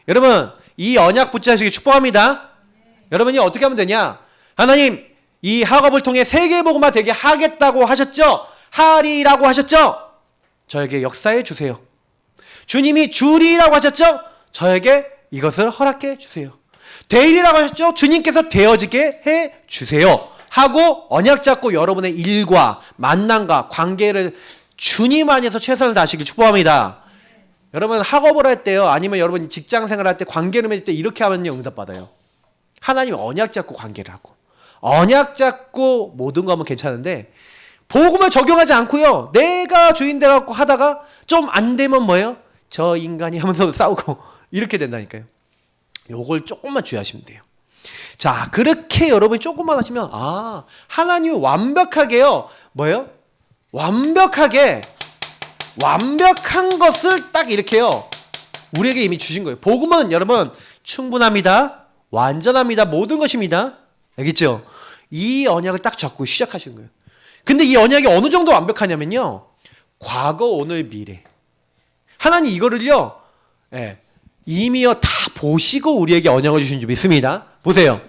여러분, 이 언약 붙잡으시기 축복합니다. 여러분이 어떻게 하면 되냐? 하나님, 이 학업을 통해 세계복음화 되게 하겠다고 하셨죠? 하리라고 하셨죠? 저에게 역사해 주세요. 주님이 주리라고 하셨죠? 저에게 이것을 허락해 주세요. 되리라고 하셨죠? 주님께서 되어지게 해 주세요. 하고 언약 잡고 여러분의 일과 만남과 관계를 주님 안에서 최선을 다하시길 축복합니다. 여러분 학업을 할 때요, 아니면 여러분 직장 생활할 때 관계를 맺을 때 이렇게 하면요, 응답받아요. 하나님이 언약 잡고 관계를 하고, 언약 잡고 모든 거 하면 괜찮은데 복음을 적용하지 않고요, 내가 주인 돼갖고 하다가 좀 안 되면 뭐예요? 저 인간이 하면서 싸우고 이렇게 된다니까요. 요걸 조금만 주의하시면 돼요. 자, 그렇게 여러분이 조금만 하시면 하나님이 완벽하게요, 뭐예요? 완벽한 것을 딱 이렇게요, 우리에게 이미 주신 거예요. 복음은 여러분 충분합니다. 완전합니다. 모든 것입니다. 알겠죠? 이 언약을 딱 잡고 시작하시는 거예요. 근데 이 언약이 어느 정도 완벽하냐면요, 과거, 오늘, 미래. 하나님 이거를요, 이미요 다 보시고 우리에게 언약을 주신 줄 믿습니다. 보세요.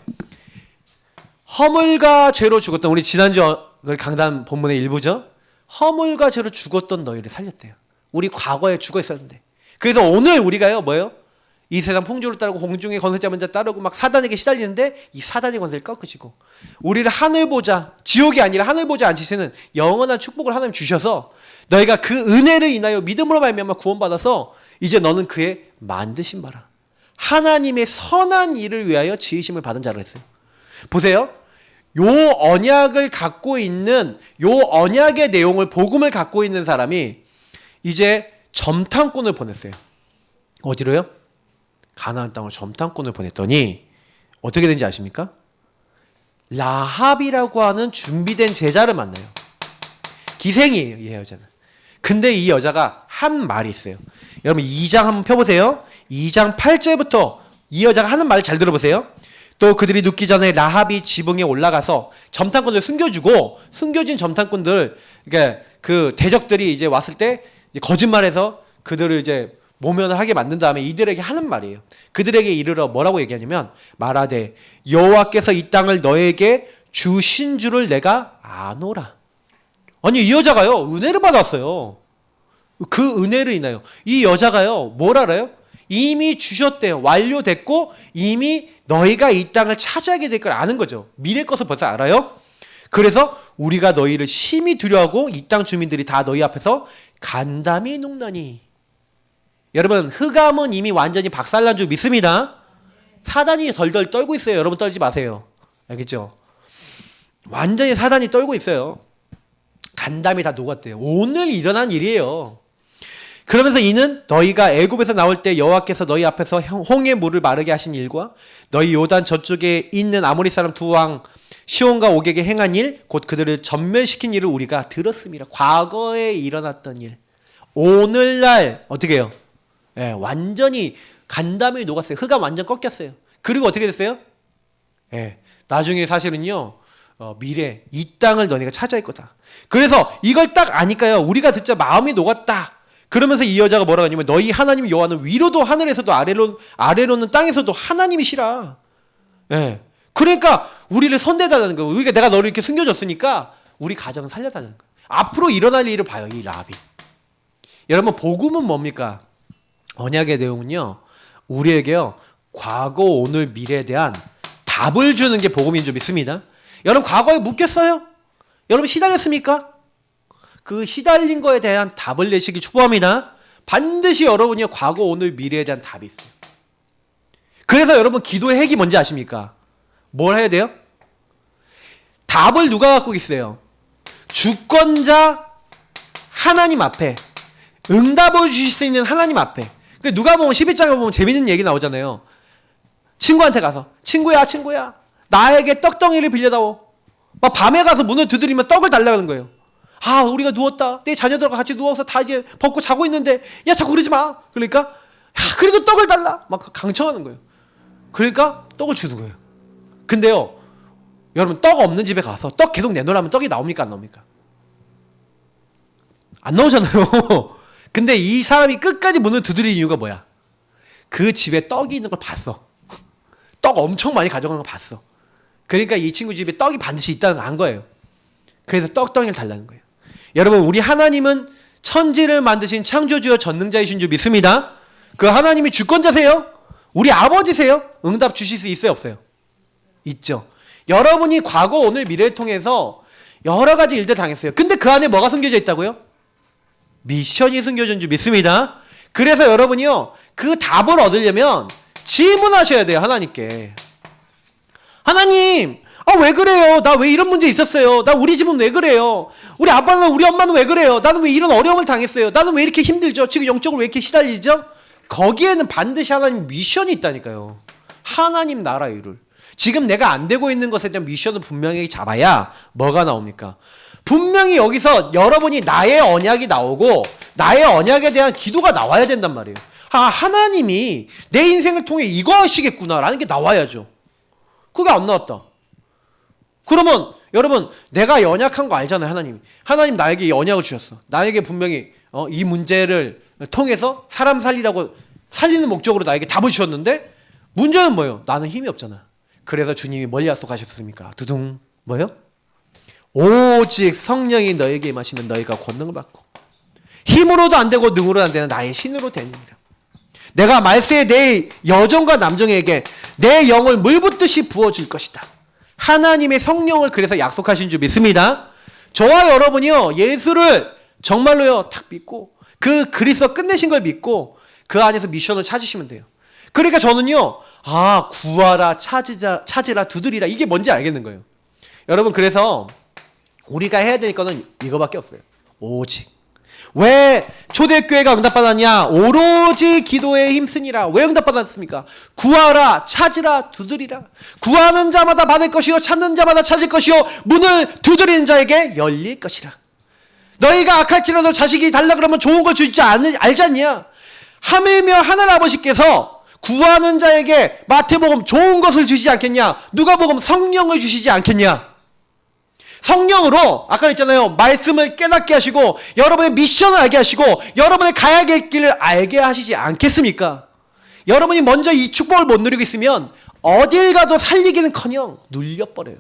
허물과 죄로 죽었던, 우리 지난주 강단 본문의 일부죠. 허물과 죄로 죽었던 너희를 살렸대요. 우리 과거에 죽어 있었는데. 그래서 오늘 우리가요, 뭐예요? 이 세상 풍조를 따르고 공중의 권세 잡은 자 따르고 막 사단에게 시달리는데 이 사단의 권세를 꺾으시고 우리를 하늘 보자, 지옥이 아니라 하늘 보자 앉히시는 영원한 축복을 하나님 주셔서 너희가 그 은혜를 인하여 믿음으로 말미암아 구원받아서 이제 너는 그의 만드신 바라, 하나님의 선한 일을 위하여 지으심을 받은 자로 했어요. 보세요. 요 언약을 갖고 있는, 요 언약의 내용을, 복음을 갖고 있는 사람이 이제 점탐꾼을 보냈어요. 어디로요? 가나안 땅으로 점탐꾼을 보냈더니 어떻게 된지 아십니까? 라합이라고 하는 준비된 제자를 만나요. 기생이에요, 이 여자는. 근데 이 여자가 한 말이 있어요. 여러분 2장 한번 펴보세요. 2장 8절부터 이 여자가 하는 말 잘 들어보세요. 또 그들이 눕기 전에 라합이 지붕에 올라가서 점탄꾼들 숨겨주고, 숨겨진 점탄꾼들, 그러니까 그 대적들이 이제 왔을 때 이제 거짓말해서 그들을 이제 모면을 하게 만든 다음에 이들에게 하는 말이에요. 그들에게 이르러 뭐라고 얘기하냐면, 말하되 여호와께서 이 땅을 너에게 주신 줄을 내가 아노라. 아니, 이 여자가요, 은혜를 받았어요. 그 은혜를 인하여 이 여자가요, 뭘 알아요? 이미 주셨대요. 완료됐고 이미 너희가 이 땅을 차지하게 될 걸 아는 거죠. 미래 것을 벌써 알아요. 그래서 우리가 너희를 심히 두려워하고 이 땅 주민들이 다 너희 앞에서 간담이 눕나니. 여러분, 흑암은 이미 완전히 박살난 줄 믿습니다. 사단이 덜덜 떨고 있어요. 여러분, 떨지 마세요. 알겠죠? 완전히 사단이 떨고 있어요. 간담이 다 녹았대요. 오늘 일어난 일이에요. 그러면서 이는 너희가 애굽에서 나올 때 여호와께서 너희 앞에서 홍해 물을 마르게 하신 일과 너희 요단 저쪽에 있는 아모리 사람 두 왕 시온과 옥에게 행한 일, 곧 그들을 전멸시킨 일을 우리가 들었습니다. 과거에 일어났던 일. 오늘날 어떻게 해요? 예, 완전히 간담이 녹았어요. 흑암 완전 꺾였어요. 그리고 어떻게 됐어요? 예, 나중에 사실은요, 미래 이 땅을 너네가 차지할 거다. 그래서 이걸 딱 아니까요, 우리가 듣자 마음이 녹았다. 그러면서 이 여자가 뭐라고 하냐면, 너희 하나님 여호와는 위로도 하늘에서도 아래로는 땅에서도 하나님이시라. 예. 그러니까 우리를 선대달라는 거예요. 우리가 내가 너를 이렇게 숨겨줬으니까 우리 가정을 살려달라는 거예요. 앞으로 일어날 일을 봐요, 이 라합이. 여러분, 복음은 뭡니까? 언약의 내용은요, 우리에게요, 과거, 오늘, 미래에 대한 답을 주는 게 복음인 줄 믿습니다. 여러분, 과거에 묵혔어요? 여러분, 시달렸습니까? 그 시달린 거에 대한 답을 내시기 축복합니다. 반드시 여러분이 과거, 오늘, 미래에 대한 답이 있어요. 그래서 여러분, 기도의 핵이 뭔지 아십니까? 뭘 해야 돼요? 답을 누가 갖고 있어요? 주권자 하나님 앞에, 응답을 주실 수 있는 하나님 앞에. 누가 보면 11장에 보면 재밌는 얘기 나오잖아요. 친구한테 가서, 친구야 나에게 떡덩이를 빌려다오. 막 밤에 가서 문을 두드리면 떡을 달라는 거예요. 아, 우리가 누웠다. 내 자녀들과 같이 누워서 다 이제 벗고 자고 있는데, 야, 자꾸 그러지 마. 그러니까, 야, 그래도 떡을 달라. 막 강청하는 거예요. 그러니까 떡을 주는 거예요. 근데요, 여러분, 떡 없는 집에 가서 떡 계속 내놓으라면 떡이 나옵니까, 안 나옵니까? 안 나오잖아요. 근데 이 사람이 끝까지 문을 두드리는 이유가 뭐야? 그 집에 떡이 있는 걸 봤어. 떡 엄청 많이 가져가는 걸 봤어. 그러니까 이 친구 집에 떡이 반드시 있다는 걸 안 거예요. 그래서 떡덩이를 달라는 거예요. 여러분, 우리 하나님은 천지를 만드신 창조주여 전능자이신 줄 믿습니다. 그 하나님이 주권자세요. 우리 아버지세요. 응답 주실 수 있어요, 없어요? 있죠. 여러분이 과거, 오늘, 미래를 통해서 여러 가지 일들 당했어요. 근데 그 안에 뭐가 숨겨져 있다고요? 미션이 숨겨진 줄 믿습니다. 그래서 여러분이요, 그 답을 얻으려면 질문하셔야 돼요, 하나님께. 하나님, 왜 그래요? 나 왜 이런 문제 있었어요? 나 우리 집은 왜 그래요? 우리 아빠는, 우리 엄마는 왜 그래요? 나는 왜 이런 어려움을 당했어요? 나는 왜 이렇게 힘들죠? 지금 영적으로 왜 이렇게 시달리죠? 거기에는 반드시 하나님 미션이 있다니까요. 하나님 나라의 일을. 지금 내가 안 되고 있는 것에 대한 미션을 분명히 잡아야 뭐가 나옵니까? 분명히 여기서 여러분이 나의 언약이 나오고 나의 언약에 대한 기도가 나와야 된단 말이에요. 하나님이 내 인생을 통해 이거 하시겠구나라는 게 나와야죠. 그게 안 나왔다. 그러면 여러분, 내가 연약한 거 알잖아요, 하나님. 하나님 나에게 이 언약을 주셨어. 나에게 분명히 이 문제를 통해서 사람 살리는 목적으로 나에게 답을 주셨는데, 문제는 뭐예요? 나는 힘이 없잖아. 그래서 주님이 멀리 약속하셨습니까? 두둥. 뭐예요? 오직 성령이 너에게 임하시면 너희가 권능을 받고 힘으로도 안 되고 능으로도 안 되는 나의 신으로 되느니라. 내가 말세에 내 여종과 남종에게 내 영을 물붓듯이 부어줄 것이다. 하나님의 성령을 그래서 약속하신 줄 믿습니다. 저와 여러분이요, 예수를 정말로요 딱 믿고 그 그리스도 끝내신 걸 믿고 그 안에서 미션을 찾으시면 돼요. 그러니까 저는요, 구하라, 찾으라, 두드리라, 이게 뭔지 알겠는 거예요. 여러분, 그래서 우리가 해야 될 거는 이거밖에 없어요. 오직. 왜 초대교회가 응답받았냐? 오로지 기도에 힘쓰니라. 왜 응답받았습니까? 구하라, 찾으라, 두드리라. 구하는 자마다 받을 것이요, 찾는 자마다 찾을 것이요, 문을 두드리는 자에게 열릴 것이라. 너희가 악할지라도 자식이 달라 그러면 좋은 걸 주지 알지 않냐? 하물며 하늘 아버지께서 구하는 자에게 마태복음 좋은 것을 주시지 않겠냐? 누가복음 성령을 주시지 않겠냐? 성령으로 아까 했잖아요. 말씀을 깨닫게 하시고 여러분의 미션을 알게 하시고 여러분의 가야 될 길을 알게 하시지 않겠습니까? 여러분이 먼저 이 축복을 못 누리고 있으면 어딜 가도 살리기는커녕 눌려버려요.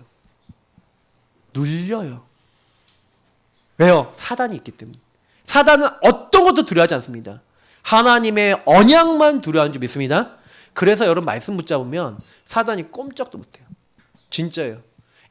눌려요. 왜요? 사단이 있기 때문에. 사단은 어떤 것도 두려워하지 않습니다. 하나님의 언약만 두려워하는 줄 믿습니다. 그래서 여러분 말씀 붙잡으면 사단이 꼼짝도 못해요. 진짜예요.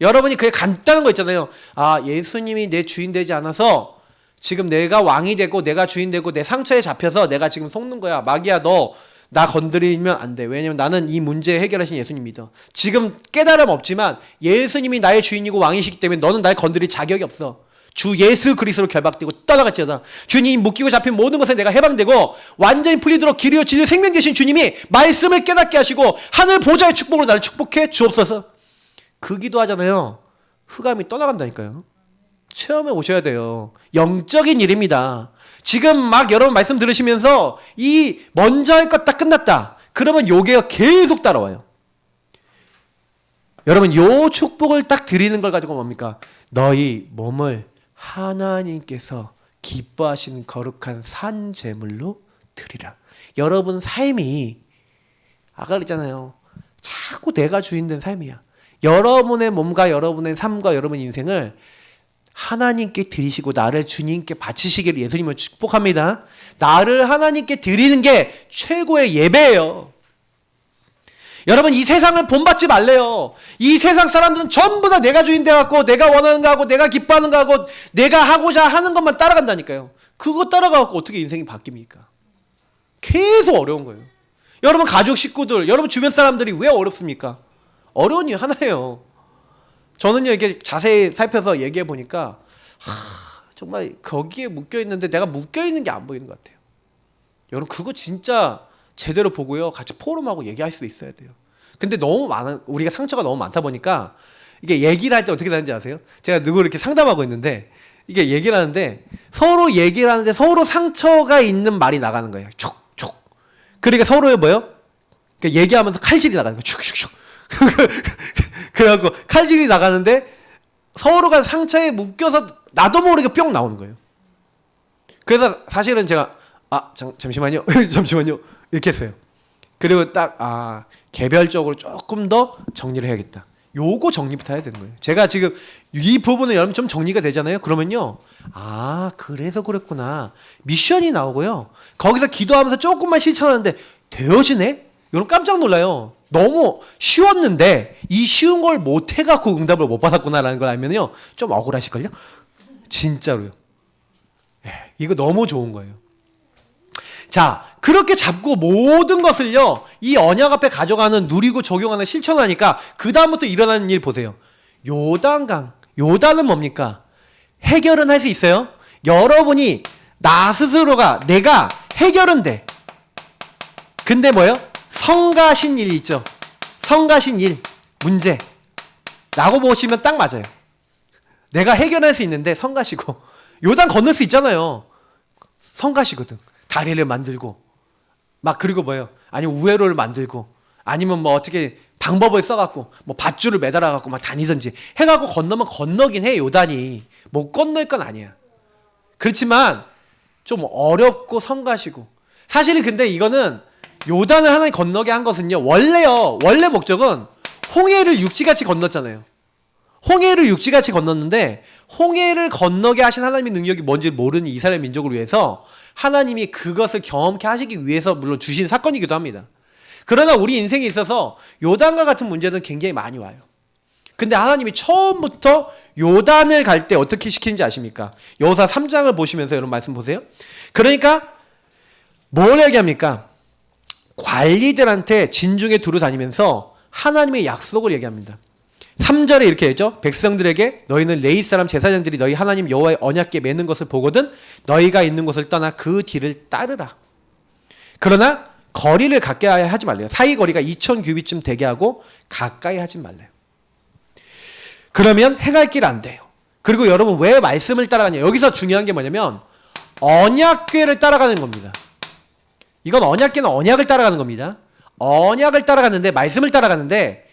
여러분이 그게 간단한 거 있잖아요. 아, 예수님이 내 주인 되지 않아서 지금 내가 왕이 되고 내가 주인 되고 내 상처에 잡혀서 내가 지금 속는 거야. 마귀야, 너 나 건드리면 안 돼. 왜냐면 나는 이 문제 해결하신 예수님 믿어. 지금 깨달음 없지만 예수님이 나의 주인이고 왕이시기 때문에 너는 날 건드릴 자격이 없어. 주 예수 그리스도로 결박되고 떠나갔지어다. 주님이 묶이고 잡힌 모든 것에 내가 해방되고 완전히 풀리도록 길이요 진리요 생명 되신 주님이 말씀을 깨닫게 하시고 하늘 보좌의 축복으로 나를 축복해 주옵소서. 그 기도하잖아요. 흑암이 떠나간다니까요. 체험해 오셔야 돼요. 영적인 일입니다. 지금 막 여러분 말씀 들으시면서 이 먼저 할 것 다 끝났다. 그러면 요게 계속 따라와요. 여러분 요 축복을 딱 드리는 걸 가지고 뭡니까? 너희 몸을 하나님께서 기뻐하시는 거룩한 산 제물로 드리라. 여러분 삶이 아까 그랬잖아요. 자꾸 내가 주인 된 삶이야. 여러분의 몸과 여러분의 삶과 여러분의 인생을 하나님께 드리시고 나를 주님께 바치시기를 예수님을 축복합니다. 나를 하나님께 드리는 게 최고의 예배예요. 여러분 이 세상을 본받지 말래요. 이 세상 사람들은 전부 다 내가 주인 돼갖고 내가 원하는 거 하고 내가 기뻐하는 거 하고 내가 하고자 하는 것만 따라간다니까요. 그거 따라가갖고 어떻게 인생이 바뀝니까? 계속 어려운 거예요. 여러분 가족 식구들, 여러분 주변 사람들이 왜 어렵습니까? 어려운 이유 하나예요. 저는요 이게 자세히 살펴서 얘기해 보니까 정말 거기에 묶여 있는데 내가 묶여 있는 게 안 보이는 것 같아요. 여러분 그거 진짜 제대로 보고요 같이 포럼하고 얘기할 수 있어야 돼요. 근데 너무 많은 우리가 상처가 너무 많다 보니까 이게 얘기를 할 때 어떻게 되는지 아세요? 제가 누구 이렇게 상담하고 있는데 이게 얘기를 하는데 서로 얘기를 하는데 서로 상처가 있는 말이 나가는 거예요. 촉촉. 그러니까 서로의 뭐요? 그러니까 얘기하면서 칼질이 나가는 거예요. 촉촉촉. 그래갖고 칼질이 나가는데 서로가 상처에 묶여서 나도 모르게 뿅 나오는 거예요. 그래서 사실은 제가 잠시만요. 잠시만요. 이렇게 했어요. 그리고 딱 개별적으로 조금 더 정리를 해야겠다. 요거 정리부터 해야 되는 거예요. 제가 지금 이 부분을 여러분 좀 정리가 되잖아요. 그러면요. 그래서 그랬구나. 미션이 나오고요. 거기서 기도하면서 조금만 실천하는데 되어지네? 여러분 깜짝 놀라요. 너무 쉬웠는데 이 쉬운 걸 못 해갖고 응답을 못 받았구나라는 걸 알면요. 좀 억울하실걸요? 진짜로요. 이거 너무 좋은 거예요. 자, 그렇게 잡고 모든 것을요. 이 언약 앞에 가져가는 누리고 적용하는 실천하니까 그 다음부터 일어나는 일 보세요. 요단강. 요단은 뭡니까? 해결은 할 수 있어요. 여러분이 나 스스로가 내가 해결은 돼. 근데 뭐예요? 성가신 일이 있죠. 성가신 일, 문제 라고 보시면 딱 맞아요. 내가 해결할 수 있는데 성가시고 요단 건널 수 있잖아요. 성가시거든. 다리를 만들고 막 그리고 뭐예요? 아니면 우회로를 만들고 아니면 뭐 어떻게 방법을 써갖고 뭐 밧줄을 매달아갖고 막 다니든지 해갖고 건너면 건너긴 해. 요단이 못 건널 건 아니야. 그렇지만 좀 어렵고 성가시고 사실은 근데 이거는 요단을 하나님 건너게 한 것은요. 원래 목적은 홍해를 육지같이 건넜잖아요. 홍해를 육지같이 건넜는데 홍해를 건너게 하신 하나님의 능력이 뭔지 모르는 이스라엘 민족을 위해서 하나님이 그것을 경험케 하시기 위해서 물론 주신 사건이기도 합니다. 그러나 우리 인생에 있어서 요단과 같은 문제는 굉장히 많이 와요. 근데 하나님이 처음부터 요단을 갈 때 어떻게 시키는지 아십니까? 여호수아 3장을 보시면서 여러분 말씀 보세요. 그러니까 뭘 얘기합니까? 관리들한테 진중에 두루 다니면서 하나님의 약속을 얘기합니다. 3절에 이렇게 했죠. 백성들에게 너희는 레위 사람 제사장들이 너희 하나님 여호와의 언약궤 매는 것을 보거든 너희가 있는 곳을 떠나 그 뒤를 따르라. 그러나 거리를 가까이 하지 말래요. 사이 거리가 2000규빗쯤 되게 하고 가까이 하지 말래요. 그러면 행할 길 안 돼요. 그리고 여러분 왜 말씀을 따라가냐. 여기서 중요한 게 뭐냐면 언약궤를 따라가는 겁니다. 이건 언약궤는 언약을 따라가는 겁니다. 언약을 따라갔는데 말씀을 따라갔는데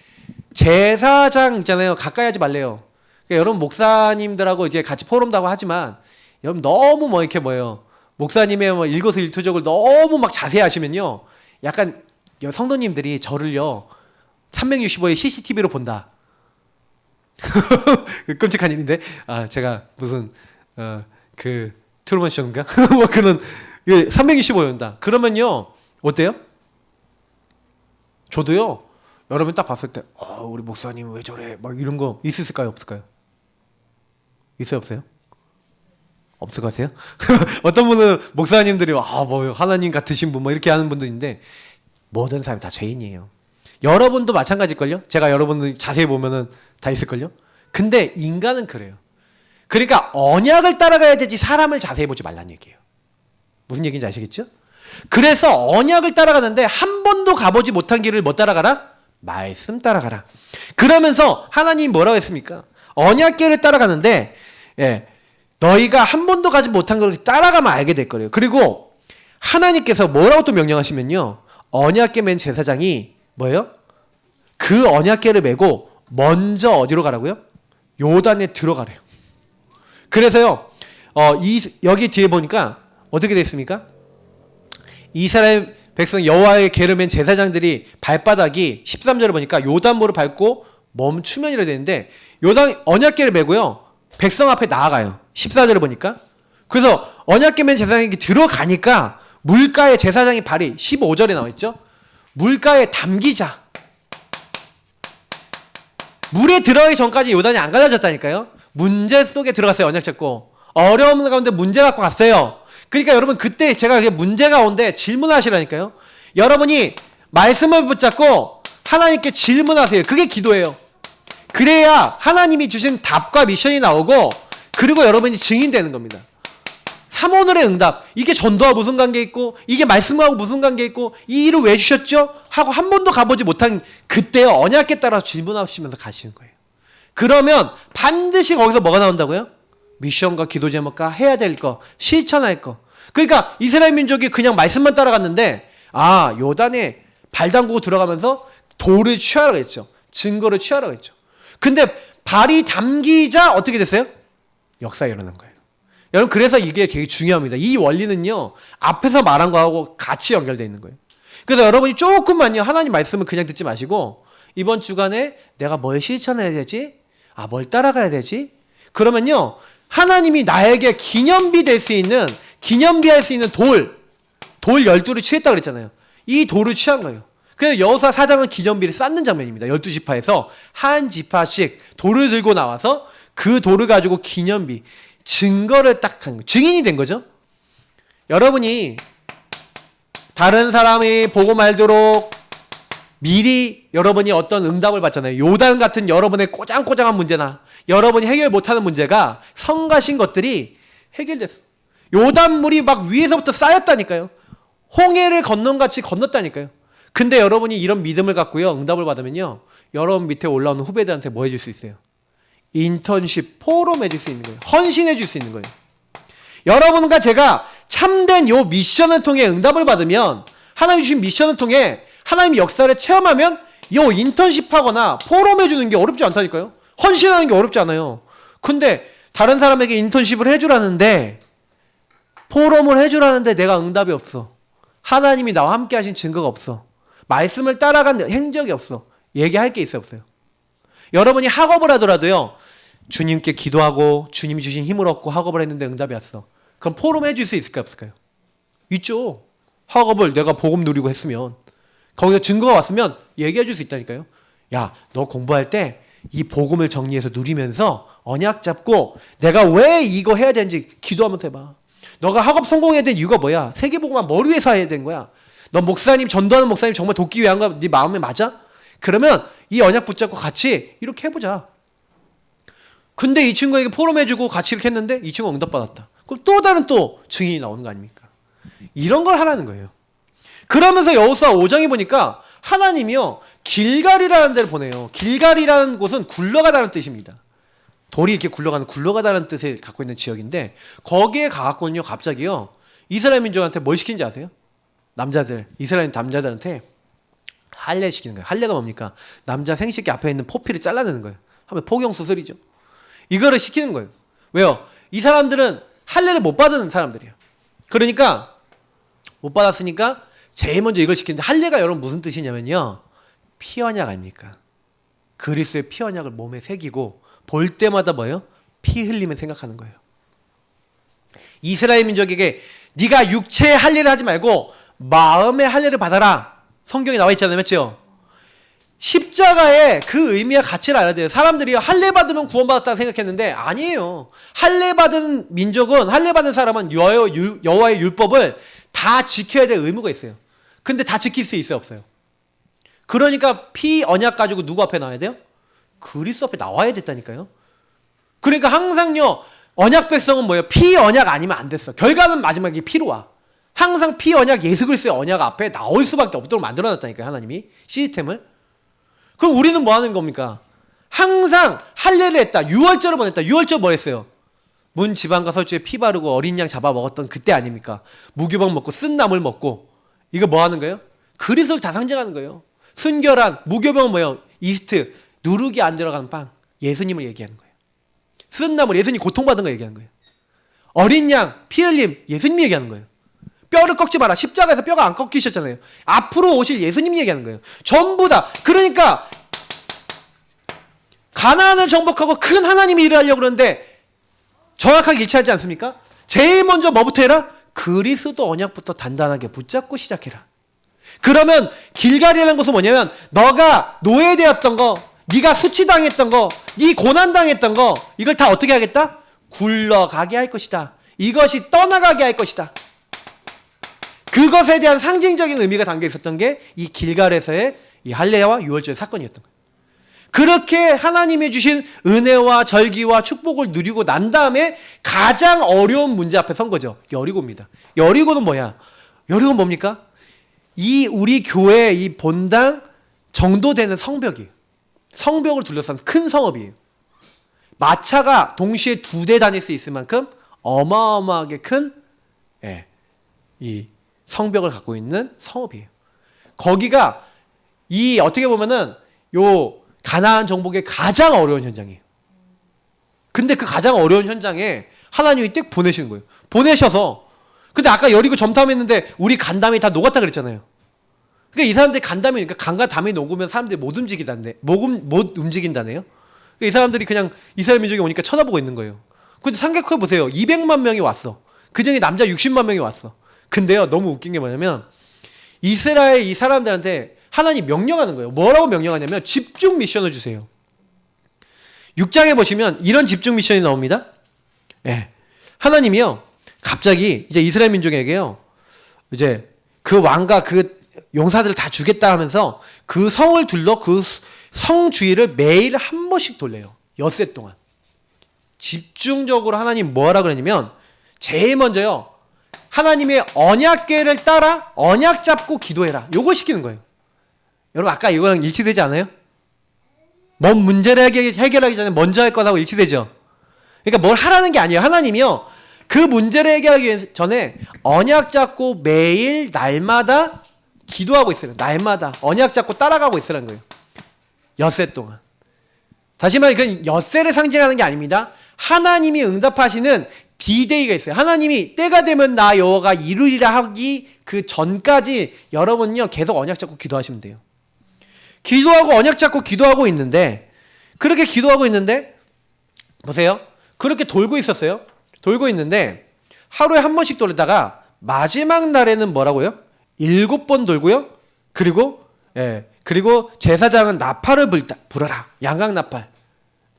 제사장 있잖아요. 가까이 하지 말래요. 그러니까 여러분 목사님들하고 이제 같이 포럼도 하고 하지만 여러분 너무 뭐 이렇게 뭐예요. 목사님의 뭐 일거수일투족을 너무 막 자세히 하시면요. 약간 성도님들이 저를요. 365의 CCTV로 본다. 끔찍한 일인데. 아, 제가 무슨 그 트루먼 쇼인가? 뭐 그런 365연다. 그러면요. 어때요? 저도요. 여러분 딱 봤을 때 우리 목사님 왜 저래? 막 이런 거 있을까요? 없을까요? 있어요? 없어요? 없을 것 같아요? 어떤 분은 목사님들이 뭐 하나님 같으신 분 뭐 이렇게 하는 분도 있는데 모든 사람이 다 죄인이에요. 여러분도 마찬가지일걸요? 제가 여러분들 자세히 보면은 다 있을걸요? 근데 인간은 그래요. 그러니까 언약을 따라가야 되지 사람을 자세히 보지 말란 얘기예요. 무슨 얘기인지 아시겠죠? 그래서 언약을 따라가는데 한 번도 가보지 못한 길을 뭐 따라가라? 말씀 따라가라. 그러면서 하나님 뭐라고 했습니까? 언약길을 따라가는데 너희가 한 번도 가지 못한 걸 따라가면 알게 될 거예요. 그리고 하나님께서 뭐라고 또 명령하시면요. 언약궤 맨 제사장이 뭐예요? 그 언약궤를 메고 먼저 어디로 가라고요? 요단에 들어가래요. 그래서요. 여기 뒤에 보니까 어떻게 됐습니까? 이스라엘 백성 여호와의 궤를 맨 제사장들이 발바닥이 13절을 보니까 요단물을 밟고 멈추면이라 되는데 요단 언약궤를 메고요. 백성 앞에 나아가요. 14절을 보니까. 그래서 언약궤 맨 제사장이 들어가니까 물가에 제사장이 발이 15절에 나와 있죠. 물가에 담기자. 물에 들어가기 전까지 요단이 안 갈라졌다니까요. 문제 속에 들어갔어요. 언약 잡고. 어려움 가운데 문제 갖고 갔어요. 그러니까 여러분 그때 제가 문제가 온데 질문하시라니까요. 여러분이 말씀을 붙잡고 하나님께 질문하세요. 그게 기도예요. 그래야 하나님이 주신 답과 미션이 나오고 그리고 여러분이 증인되는 겁니다. 삼오늘의 응답. 이게 전도와 무슨 관계 있고 이게 말씀하고 무슨 관계 있고 이 일을 왜 주셨죠? 하고 한 번도 가보지 못한 그때의 언약에 따라서 질문하시면서 가시는 거예요. 그러면 반드시 거기서 뭐가 나온다고요? 미션과 기도 제목과 해야 될 거, 실천할 거. 그러니까 이스라엘 민족이 그냥 말씀만 따라갔는데 요단에 발 담그고 들어가면서 돌을 취하라고 했죠. 증거를 취하라고 했죠. 근데 발이 담기자 어떻게 됐어요? 역사가 일어난 거예요. 여러분 그래서 이게 되게 중요합니다. 이 원리는요. 앞에서 말한 거하고 같이 연결되어 있는 거예요. 그래서 여러분이 조금만요. 하나님 말씀을 그냥 듣지 마시고 이번 주간에 내가 뭘 실천해야 되지? 뭘 따라가야 되지? 그러면요. 하나님이 나에게 기념비 될 수 있는 기념비할 수 있는 돌 12를 취했다 그랬잖아요. 이 돌을 취한 거예요. 그래서 여호수아 4장은 기념비를 쌓는 장면입니다. 12지파에서 한 지파씩 돌을 들고 나와서 그 돌을 가지고 기념비 증거를 딱 한 거예요. 증인이 된 거죠. 여러분이 다른 사람이 보고 말도록 미리 여러분이 어떤 응답을 받잖아요. 요단 같은 여러분의 꼬장꼬장한 문제나 여러분이 해결 못하는 문제가 성가신 것들이 해결됐어. 요단물이 막 위에서부터 쌓였다니까요. 홍해를 건넌같이 건넜다니까요. 근데 여러분이 이런 믿음을 갖고요. 응답을 받으면요. 여러분 밑에 올라오는 후배들한테 뭐 해줄 수 있어요? 인턴십, 포럼 해줄 수 있는 거예요. 헌신해 줄 수 있는 거예요. 여러분과 제가 참된 요 미션을 통해 응답을 받으면 하나님이 주신 미션을 통해 하나님의 역사를 체험하면 요 인턴십 하거나 포럼 해주는 게 어렵지 않다니까요. 헌신하는 게 어렵지 않아요. 근데 다른 사람에게 인턴십을 해주라는데 포럼을 해주라는데 내가 응답이 없어. 하나님이 나와 함께 하신 증거가 없어. 말씀을 따라간 행적이 없어. 얘기할 게 있어요? 없어요? 여러분이 학업을 하더라도요. 주님께 기도하고 주님이 주신 힘을 얻고 학업을 했는데 응답이 왔어. 그럼 포럼 해줄 수 있을까요? 없을까요? 있죠. 학업을 내가 복음 누리고 했으면 거기서 증거가 왔으면 얘기해 줄 수 있다니까요. 야, 너 공부할 때 이 복음을 정리해서 누리면서 언약 잡고 내가 왜 이거 해야 되는지 기도하면서 해봐. 너가 학업 성공해야 될 이유가 뭐야? 세계복음만 뭘 위해서 해야 되는 거야? 너 목사님, 전도하는 목사님 정말 돕기 위한 거야? 네 마음에 맞아? 그러면 이 언약 붙잡고 같이 이렇게 해보자. 근데 이 친구에게 포럼 해주고 같이 이렇게 했는데 이 친구가 응답받았다. 그럼 또 다른 또 증인이 나오는 거 아닙니까? 이런 걸 하라는 거예요. 그러면서 여호수아 5장에 보니까 하나님이요. 길갈이라는 데를 보내요. 길갈이라는 곳은 굴러가다는 뜻입니다. 돌이 이렇게 굴러가다는 뜻을 갖고 있는 지역인데 거기에 가갖고는요. 갑자기요. 이스라엘 민족한테 뭘 시킨지 아세요? 남자들, 이스라엘 남자들한테 할례 시키는 거예요. 할례가 뭡니까? 남자 생식기 앞에 있는 포피를 잘라내는 거예요. 하면 포경 수술이죠. 이거를 시키는 거예요. 왜요? 이 사람들은 할례를 못 받은 사람들이에요. 그러니까 못 받았으니까 제일 먼저 이걸 시키는데, 할례가 여러분 무슨 뜻이냐면요, 피 언약 아닙니까? 그리스도의 피 언약을 몸에 새기고 볼 때마다 뭐예요? 피 흘림을 생각하는 거예요. 이스라엘 민족에게 네가 육체의 할례를 하지 말고 마음의 할례를 받아라. 성경에 나와 있잖아요. 맞죠? 십자가의 그 의미와 가치를 알아야 돼요. 사람들이 할례 받으면 구원받았다고 생각했는데 아니에요. 할례 받은 민족은, 할례 받은 사람은 여호와의 율법을 다 지켜야 될 의무가 있어요. 근데 다 지킬 수 있어요, 없어요? 그러니까 피 언약 가지고 누구 앞에 나와야 돼요? 그리스도 앞에 나와야 됐다니까요. 그러니까 항상요, 언약 백성은 뭐예요? 피 언약 아니면 안 됐어. 결과는 마지막에 피로 와. 항상 피 언약, 예수 그리스도의 언약 앞에 나올 수밖에 없도록 만들어놨다니까요, 하나님이 시스템을. 그럼 우리는 뭐 하는 겁니까? 항상 할례를 했다. 유월절을 보냈다. 유월절 뭐 했어요? 문 지방과 설주에 피 바르고 어린 양 잡아 먹었던 그때 아닙니까? 무교병 먹고 쓴 나물 먹고. 이거 뭐 하는 거예요? 그리스도를 다 상징하는 거예요. 순결한, 무교병은 뭐예요? 이스트, 누룩이 안 들어가는 빵, 예수님을 얘기하는 거예요. 쓴 나물, 예수님 고통받은 거 얘기하는 거예요. 어린 양, 피 흘림, 예수님 얘기하는 거예요. 뼈를 꺾지 마라. 십자가에서 뼈가 안 꺾이셨잖아요. 앞으로 오실 예수님 얘기하는 거예요. 전부 다. 그러니까 가나안을 정복하고 큰 하나님이 일을 하려고 그러는데 정확하게 일치하지 않습니까? 제일 먼저 뭐부터 해라? 그리스도 언약부터 단단하게 붙잡고 시작해라. 그러면 길갈이라는 것은 뭐냐면, 너가 노예되었던 거, 네가 수치당했던 거, 네 고난당했던 거, 이걸 다 어떻게 하겠다? 굴러가게 할 것이다. 이것이 떠나가게 할 것이다. 그것에 대한 상징적인 의미가 담겨 있었던 게 이 길갈에서의 이 할례와 유월절 사건이었던 거예요. 그렇게 하나님이 주신 은혜와 절기와 축복을 누리고 난 다음에 가장 어려운 문제 앞에 선 거죠. 여리고입니다. 여리고는 뭐야? 여리고는 뭡니까? 이 우리 교회 이 본당 정도 되는 성벽이에요. 성벽을 둘러싼 큰 성읍이에요. 마차가 동시에 2대 다닐 수 있을 만큼 어마어마하게 큰, 이 성벽을 갖고 있는 성읍이에요. 거기가 이 어떻게 보면은 요 가나안 정복의 가장 어려운 현장이에요. 근데 그 가장 어려운 현장에 하나님이 딱 보내시는 거예요. 보내셔서, 근데 아까 여리고 점탐했는데 우리 간담이 다 녹았다 그랬잖아요. 그러니까 이 사람들이 간담이, 그러니까 간과 담이 녹으면 사람들이 못 움직인다네요. 못 움직인다네요. 그러니까 이 사람들이 그냥 이스라엘 민족이 오니까 쳐다보고 있는 거예요. 근데 생각해 보세요. 200만 명이 왔어. 그 중에 남자 60만 명이 왔어. 근데요, 너무 웃긴 게 뭐냐면 이스라엘 이 사람들한테 하나님 명령하는 거예요. 뭐라고 명령하냐면 집중 미션을 주세요. 6장에 보시면 이런 집중 미션이 나옵니다. 하나님이요, 갑자기 이제 이스라엘 민족에게요, 이제 그 왕과 그 용사들을 다 주겠다 하면서 그 성을 둘러 그 성 주위를 매일 한 번씩 돌려요. 엿새 동안. 집중적으로 하나님 뭐하라 그러냐면, 제일 먼저요, 하나님의 언약궤를 따라 언약 잡고 기도해라. 요걸 시키는 거예요. 여러분 아까 이거랑 일치되지 않아요? 뭔 문제를 해결하기 전에 먼저 할 거라고 일치되죠? 그러니까 뭘 하라는 게 아니에요. 하나님이요, 그 문제를 해결하기 전에 언약 잡고 매일 날마다 기도하고 있으라는, 날마다 언약 잡고 따라가고 있으라는 거예요. 엿새 동안. 다시 말해, 그건 엿새를 상징하는 게 아닙니다. 하나님이 응답하시는 D-Day가 있어요. 하나님이 때가 되면 나 여호와가 이루리라 하기 그 전까지 여러분요 계속 언약 잡고 기도하시면 돼요. 기도하고 언약 잡고 기도하고 있는데, 그렇게 기도하고 있는데 보세요. 그렇게 돌고 있었어요. 돌고 있는데 하루에 한 번씩 돌다가 마지막 날에는 뭐라고요? 7번 돌고요. 그리고 제사장은 나팔을 불어라. 양강나팔.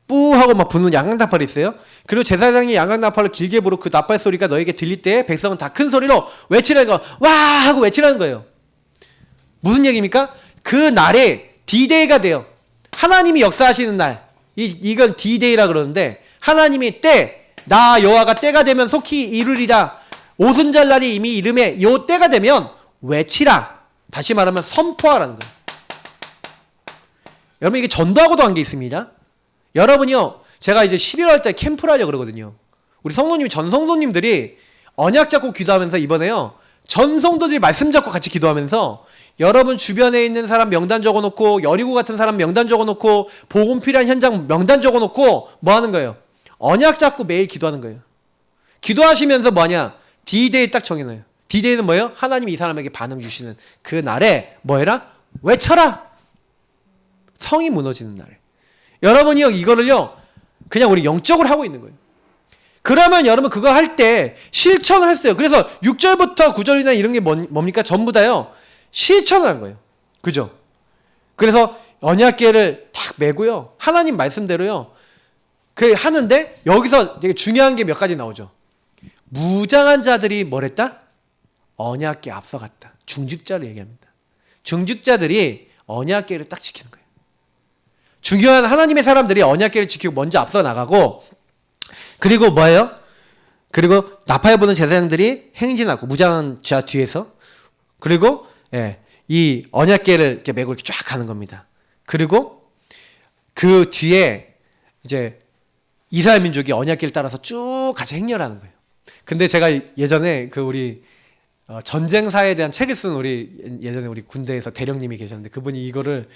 뿌 하고 막 부는 양강나팔이 있어요. 그리고 제사장이 양강나팔을 길게 부르고 그 나팔 소리가 너에게 들릴 때 백성은 다 큰 소리로 외치라는 거. 와 하고 외치라는 거예요. 무슨 얘기입니까? 그 날에 D-Day가 돼요. 하나님이 역사하시는 날. 이건 D-Day라 그러는데, 하나님이 나 여호와가 때가 되면 속히 이루리라. 오순절날이 이미 이름에 요 때가 되면 외치라. 다시 말하면 선포하라는 거예요. 여러분 이게 전도하고도 관계 있습니다. 여러분이요, 제가 이제 11월 때 캠프를 하려고 그러거든요. 우리 성도님이, 전 성도님들이 언약 잡고 기도하면서 이번에요, 전 성도들이 말씀 잡고 같이 기도하면서 여러분 주변에 있는 사람 명단 적어놓고 여리고 같은 사람 명단 적어놓고 복음 필요한 현장 명단 적어놓고 뭐 하는 거예요? 언약 잡고 매일 기도하는 거예요. 기도하시면서 뭐냐? D-Day 딱 정해놔요. D-Day는 뭐예요? 하나님이 이 사람에게 반응 주시는 그 날에 뭐 해라? 외쳐라! 성이 무너지는 날에. 여러분이요 이거를요 그냥 우리 영적으로 하고 있는 거예요. 그러면 여러분 그거 할 때 실천을 했어요. 그래서 6절부터 9절이나 이런 게 뭡니까? 전부 다요 실천을 한 거예요. 그죠? 그래서 언약궤를 딱 메고요 하나님 말씀대로요 그 하는데 여기서 되게 중요한 게 몇 가지 나오죠. 무장한 자들이 뭐랬다? 언약궤 앞서갔다. 중직자를 얘기합니다. 중직자들이 언약궤를 딱 지키는 거예요. 중요한 하나님의 사람들이 언약궤를 지키고 먼저 앞서 나가고 그리고 뭐예요? 그리고 나팔 부는 제사장들이 행진하고 무장한 자 뒤에서 그리고 이 언약궤를 이렇게 메고 이렇게 쫙 가는 겁니다. 그리고 그 뒤에 이제 이스라엘 민족이 언약궤를 따라서 쭉 같이 행렬하는 거예요. 근데 제가 예전에 그 우리 전쟁사에 대한 책을 쓴 우리 예전에 우리 군대에서 대령님이 계셨는데 그분이 이거를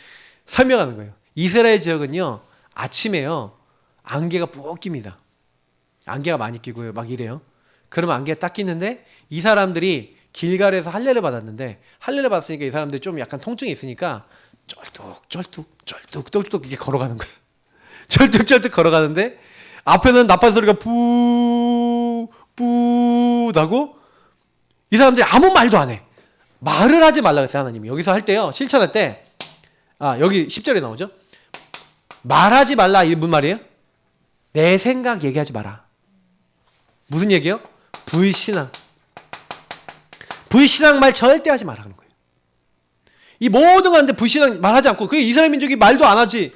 설명하는 거예요. 이스라엘 지역은요 아침에요 안개가 푹 낍니다. 안개가 많이 끼고요 막 이래요. 그러면 안개가 딱 끼는데 이 사람들이 길갈에서 할례를 받았는데 할례를 받았으니까 이 사람들이 좀 약간 통증이 있으니까 쩔뚝 이렇게 걸어가는 거예요. 쩔뚝 걸어가는데 앞에는 나팔 소리가 뿌 나고 이 사람들이 아무 말도 안 해. 말을 하지 말라 그랬어요 하나님이. 여기서 할 때요 실천할 때 여기 10절에 나오죠. 말하지 말라 이 무슨 말이에요? 내 생각 얘기하지 마라. 무슨 얘기요? 불신앙 말 절대 하지 말라는 거예요. 이 모든 거 하는데 불신앙 말하지 않고 그게 이스라엘 민족이 말도 안 하지.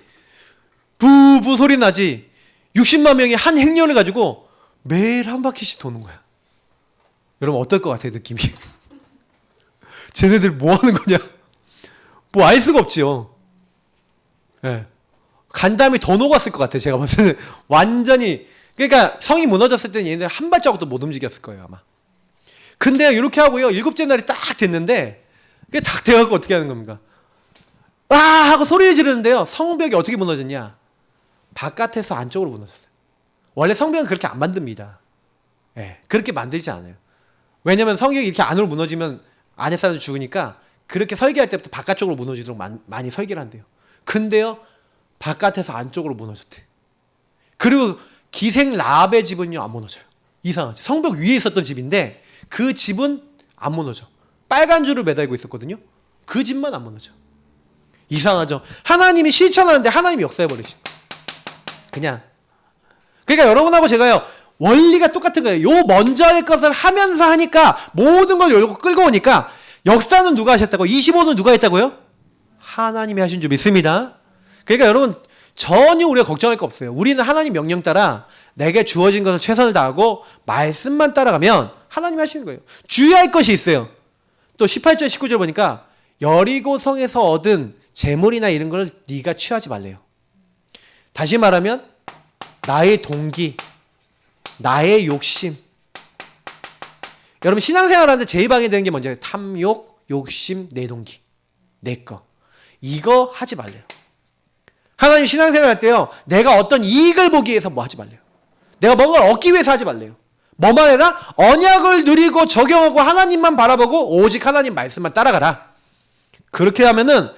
부부 소리 나지. 60만 명이 한 행렬을 가지고 매일 한 바퀴씩 도는 거야. 여러분 어떨 것 같아요 느낌이? 쟤네들 뭐 하는 거냐? 뭐 알 수가 없지요. 예. 간 다음에 더 녹았을 것 같아요. 제가 봤을 때는 완전히. 그러니까 성이 무너졌을 때는 얘네들 한 발자국도 못 움직였을 거예요 아마. 근데 이렇게 하고요 7째 날이 딱 됐는데 그게 딱 돼갖고 어떻게 하는 겁니까? 아 하고 소리 지르는데요 성벽이 어떻게 무너졌냐? 바깥에서 안쪽으로 무너졌어요. 원래 성벽은 그렇게 안 만듭니다. 예, 그렇게 만들지 않아요. 왜냐면 성벽이 이렇게 안으로 무너지면 안에 사람들 죽으니까 그렇게 설계할 때부터 바깥쪽으로 무너지도록 많이 설계를 한대요. 근데요 바깥에서 안쪽으로 무너졌대. 그리고 기생 라합의 집은요 안 무너져요. 이상하죠. 성벽 위에 있었던 집인데 그 집은 안 무너져. 빨간 줄을 매달고 있었거든요. 그 집만 안 무너져. 이상하죠. 하나님이 실천하는데 하나님이 역사해버리시. 그냥. 그러니까 여러분하고 제가요 원리가 똑같은 거예요. 요 먼저 할 것을 하면서 하니까 모든 걸 열고 끌고 오니까 역사는 누가 하셨다고? 25는 누가 했다고요? 하나님이 하신 줄 믿습니다. 그러니까 여러분 전혀 우리가 걱정할 거 없어요. 우리는 하나님 명령 따라 내게 주어진 것을 최선을 다하고 말씀만 따라가면 하나님이 하시는 거예요. 주의할 것이 있어요. 또 18절 19절 보니까 여리고성에서 얻은 재물이나 이런 걸 네가 취하지 말래요. 다시 말하면 나의 동기, 나의 욕심. 여러분 신앙생활하는데 제일 방해되는 게 뭔지 탐욕, 욕심, 내 동기, 내 거. 이거 하지 말래요. 하나님 신앙생활 할 때요 내가 어떤 이익을 보기 위해서 뭐 하지 말래요. 내가 뭔가를 얻기 위해서 하지 말래요. 뭐만 해라? 언약을 누리고 적용하고 하나님만 바라보고 오직 하나님 말씀만 따라가라. 그렇게 하면은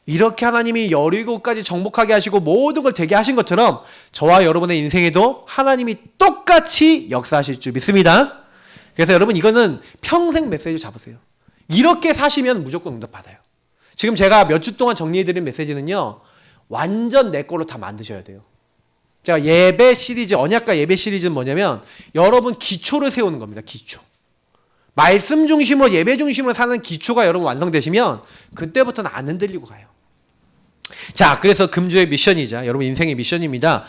이렇게 하나님이 여리고까지 정복하게 하시고 모든 걸 되게 하신 것처럼 저와 여러분의 인생에도 하나님이 똑같이 역사하실 줄 믿습니다. 그래서 여러분 이거는 평생 메시지를 잡으세요. 이렇게 사시면 무조건 응답 받아요. 지금 제가 몇 주 동안 정리해드린 메시지는요 완전 내 걸로 다 만드셔야 돼요. 제가 예배 시리즈, 언약과 예배 시리즈는 뭐냐면 여러분 기초를 세우는 겁니다. 기초. 말씀 중심으로 예배 중심으로 사는 기초가 여러분 완성되시면 그때부터는 안 흔들리고 가요. 자, 그래서 금주의 미션이자 여러분 인생의 미션입니다.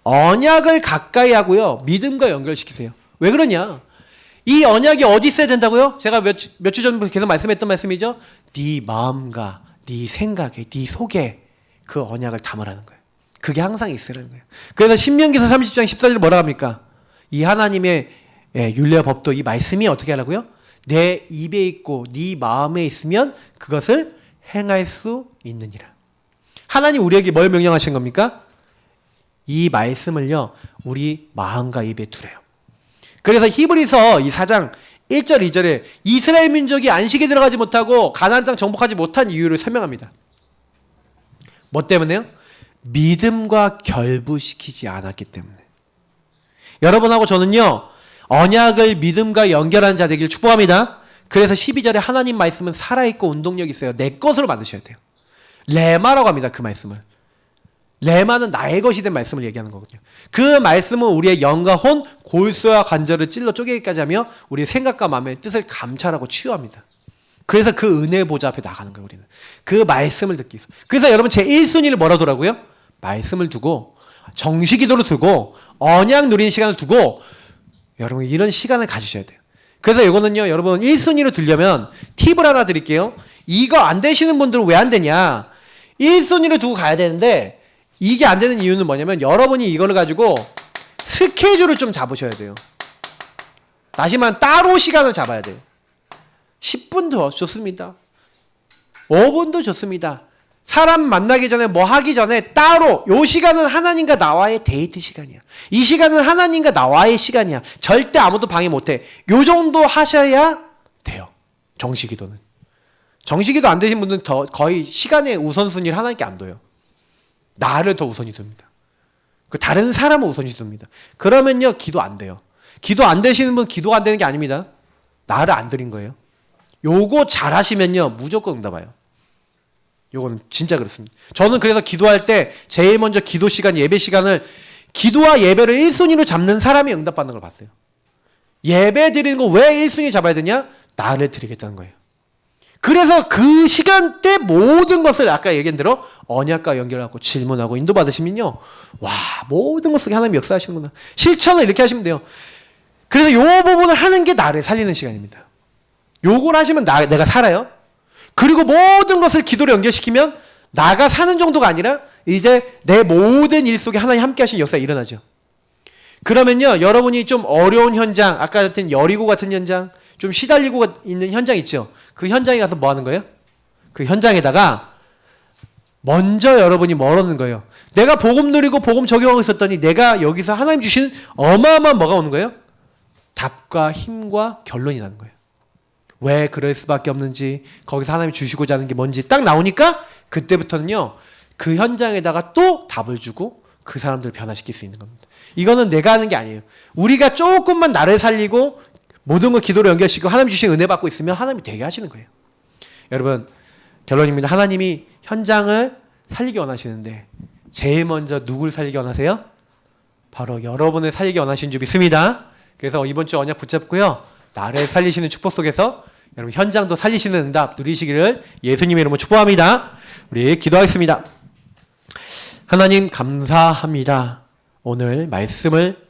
언약을 가까이 하고요. 믿음과 연결시키세요. 왜 그러냐? 이 언약이 어디 있어야 된다고요? 제가 몇 주 전부터 계속 말씀했던 말씀이죠. 네 마음과 네 생각에 네 속에 그 언약을 담으라는 거예요. 그게 항상 있으라는 거예요. 그래서 신명기서 30장 14절 뭐라 합니까? 이 하나님의 율례와 법도 이 말씀이 어떻게 하라고요? 내 입에 있고 네 마음에 있으면 그것을 행할 수 있느니라. 하나님 우리에게 뭘 명령하신 겁니까? 이 말씀을요 우리 마음과 입에 두래요. 그래서 히브리서 이 4장 1절 2절에 이스라엘 민족이 안식에 들어가지 못하고 가나안 땅 정복하지 못한 이유를 설명합니다. 뭐 때문에요? 믿음과 결부시키지 않았기 때문에. 여러분하고 저는요 언약을 믿음과 연결하는 자 되길 축복합니다. 그래서 12절에 하나님 말씀은 살아있고 운동력이 있어요. 내 것으로 만드셔야 돼요. 레마라고 합니다. 그 말씀을. 레마는 나의 것이 된 말씀을 얘기하는 거거든요. 그 말씀은 우리의 영과 혼, 골수와 관절을 찔러 쪼개기까지 하며 우리의 생각과 마음의 뜻을 감찰하고 치유합니다. 그래서 그 은혜 보좌 앞에 나가는 거예요. 우리는 그 말씀을 듣기 위해서. 그래서 여러분 제 1순위를 뭐라 하더라고요? 말씀을 두고 정시기도를 두고 언약 누리는 시간을 두고 여러분 이런 시간을 가지셔야 돼요. 그래서 이거는요 여러분 1순위로 들려면 팁을 하나 드릴게요. 이거 안 되시는 분들은 왜 안 되냐? 1순위로 두고 가야 되는데 이게 안 되는 이유는 뭐냐면 여러분이 이거를 가지고 스케줄을 좀 잡으셔야 돼요. 다시 말하면 따로 시간을 잡아야 돼요. 10분도 좋습니다. 5분도 좋습니다. 사람 만나기 전에 뭐 하기 전에 따로 요 시간은 하나님과 나와의 데이트 시간이야. 이 시간은 하나님과 나와의 시간이야. 절대 아무도 방해 못해. 요 정도 하셔야 돼요. 정시기도는. 정시기도 안 되신 분들은 거의 시간의 우선순위를 하나님께 안 둬요. 나를 더 우선이 둡니다. 그 다른 사람을 우선이 둡니다. 그러면요 기도 안 돼요. 기도 안 되시는 분 기도가 안 되는 게 아닙니다. 나를 안 드린 거예요. 요거 잘 하시면요 무조건 응답 와요. 요거는 진짜 그렇습니다. 저는 그래서 기도할 때 제일 먼저 기도 시간, 예배 시간을 기도와 예배를 1순위로 잡는 사람이 응답받는 걸 봤어요. 예배 드리는 거 왜 1순위 잡아야 되냐? 나를 드리겠다는 거예요. 그래서 그 시간대 모든 것을 아까 얘기한 대로 언약과 연결하고 질문하고 인도받으시면요. 와 모든 것을 하나님이 역사하시는구나. 실천을 이렇게 하시면 돼요. 그래서 요 부분을 하는 게 나를 살리는 시간입니다. 요걸 하시면 내가 살아요. 그리고 모든 것을 기도로 연결시키면 나가 사는 정도가 아니라 이제 내 모든 일 속에 하나님 함께 하신 역사가 일어나죠. 그러면요 여러분이 좀 어려운 현장, 아까 같은 여리고 같은 현장, 좀 시달리고 있는 현장 있죠. 그 현장에 가서 뭐 하는 거예요? 그 현장에다가 먼저 여러분이 뭐라는 거예요? 내가 복음 누리고 복음 적용하고 있었더니 내가 여기서 하나님 주신 어마어마한 뭐가 오는 거예요? 답과 힘과 결론이 나는 거예요. 왜 그럴 수밖에 없는지, 거기서 하나님이 주시고자 하는 게 뭔지 딱 나오니까 그때부터는요 그 현장에다가 또 답을 주고 그 사람들을 변화시킬 수 있는 겁니다. 이거는 내가 하는 게 아니에요. 우리가 조금만 나를 살리고 모든 걸 기도로 연결시키고 하나님 주신 은혜 받고 있으면 하나님이 되게 하시는 거예요. 여러분 결론입니다. 하나님이 현장을 살리기 원하시는데 제일 먼저 누굴 살리기 원하세요? 바로 여러분을 살리기 원하시는 줄 믿습니다. 그래서 이번 주 언약 붙잡고요. 나를 살리시는 축복 속에서 여러분 현장도 살리시는 응답 누리시기를 예수님의 이름으로 축복합니다. 우리 기도하겠습니다. 하나님 감사합니다. 오늘 말씀을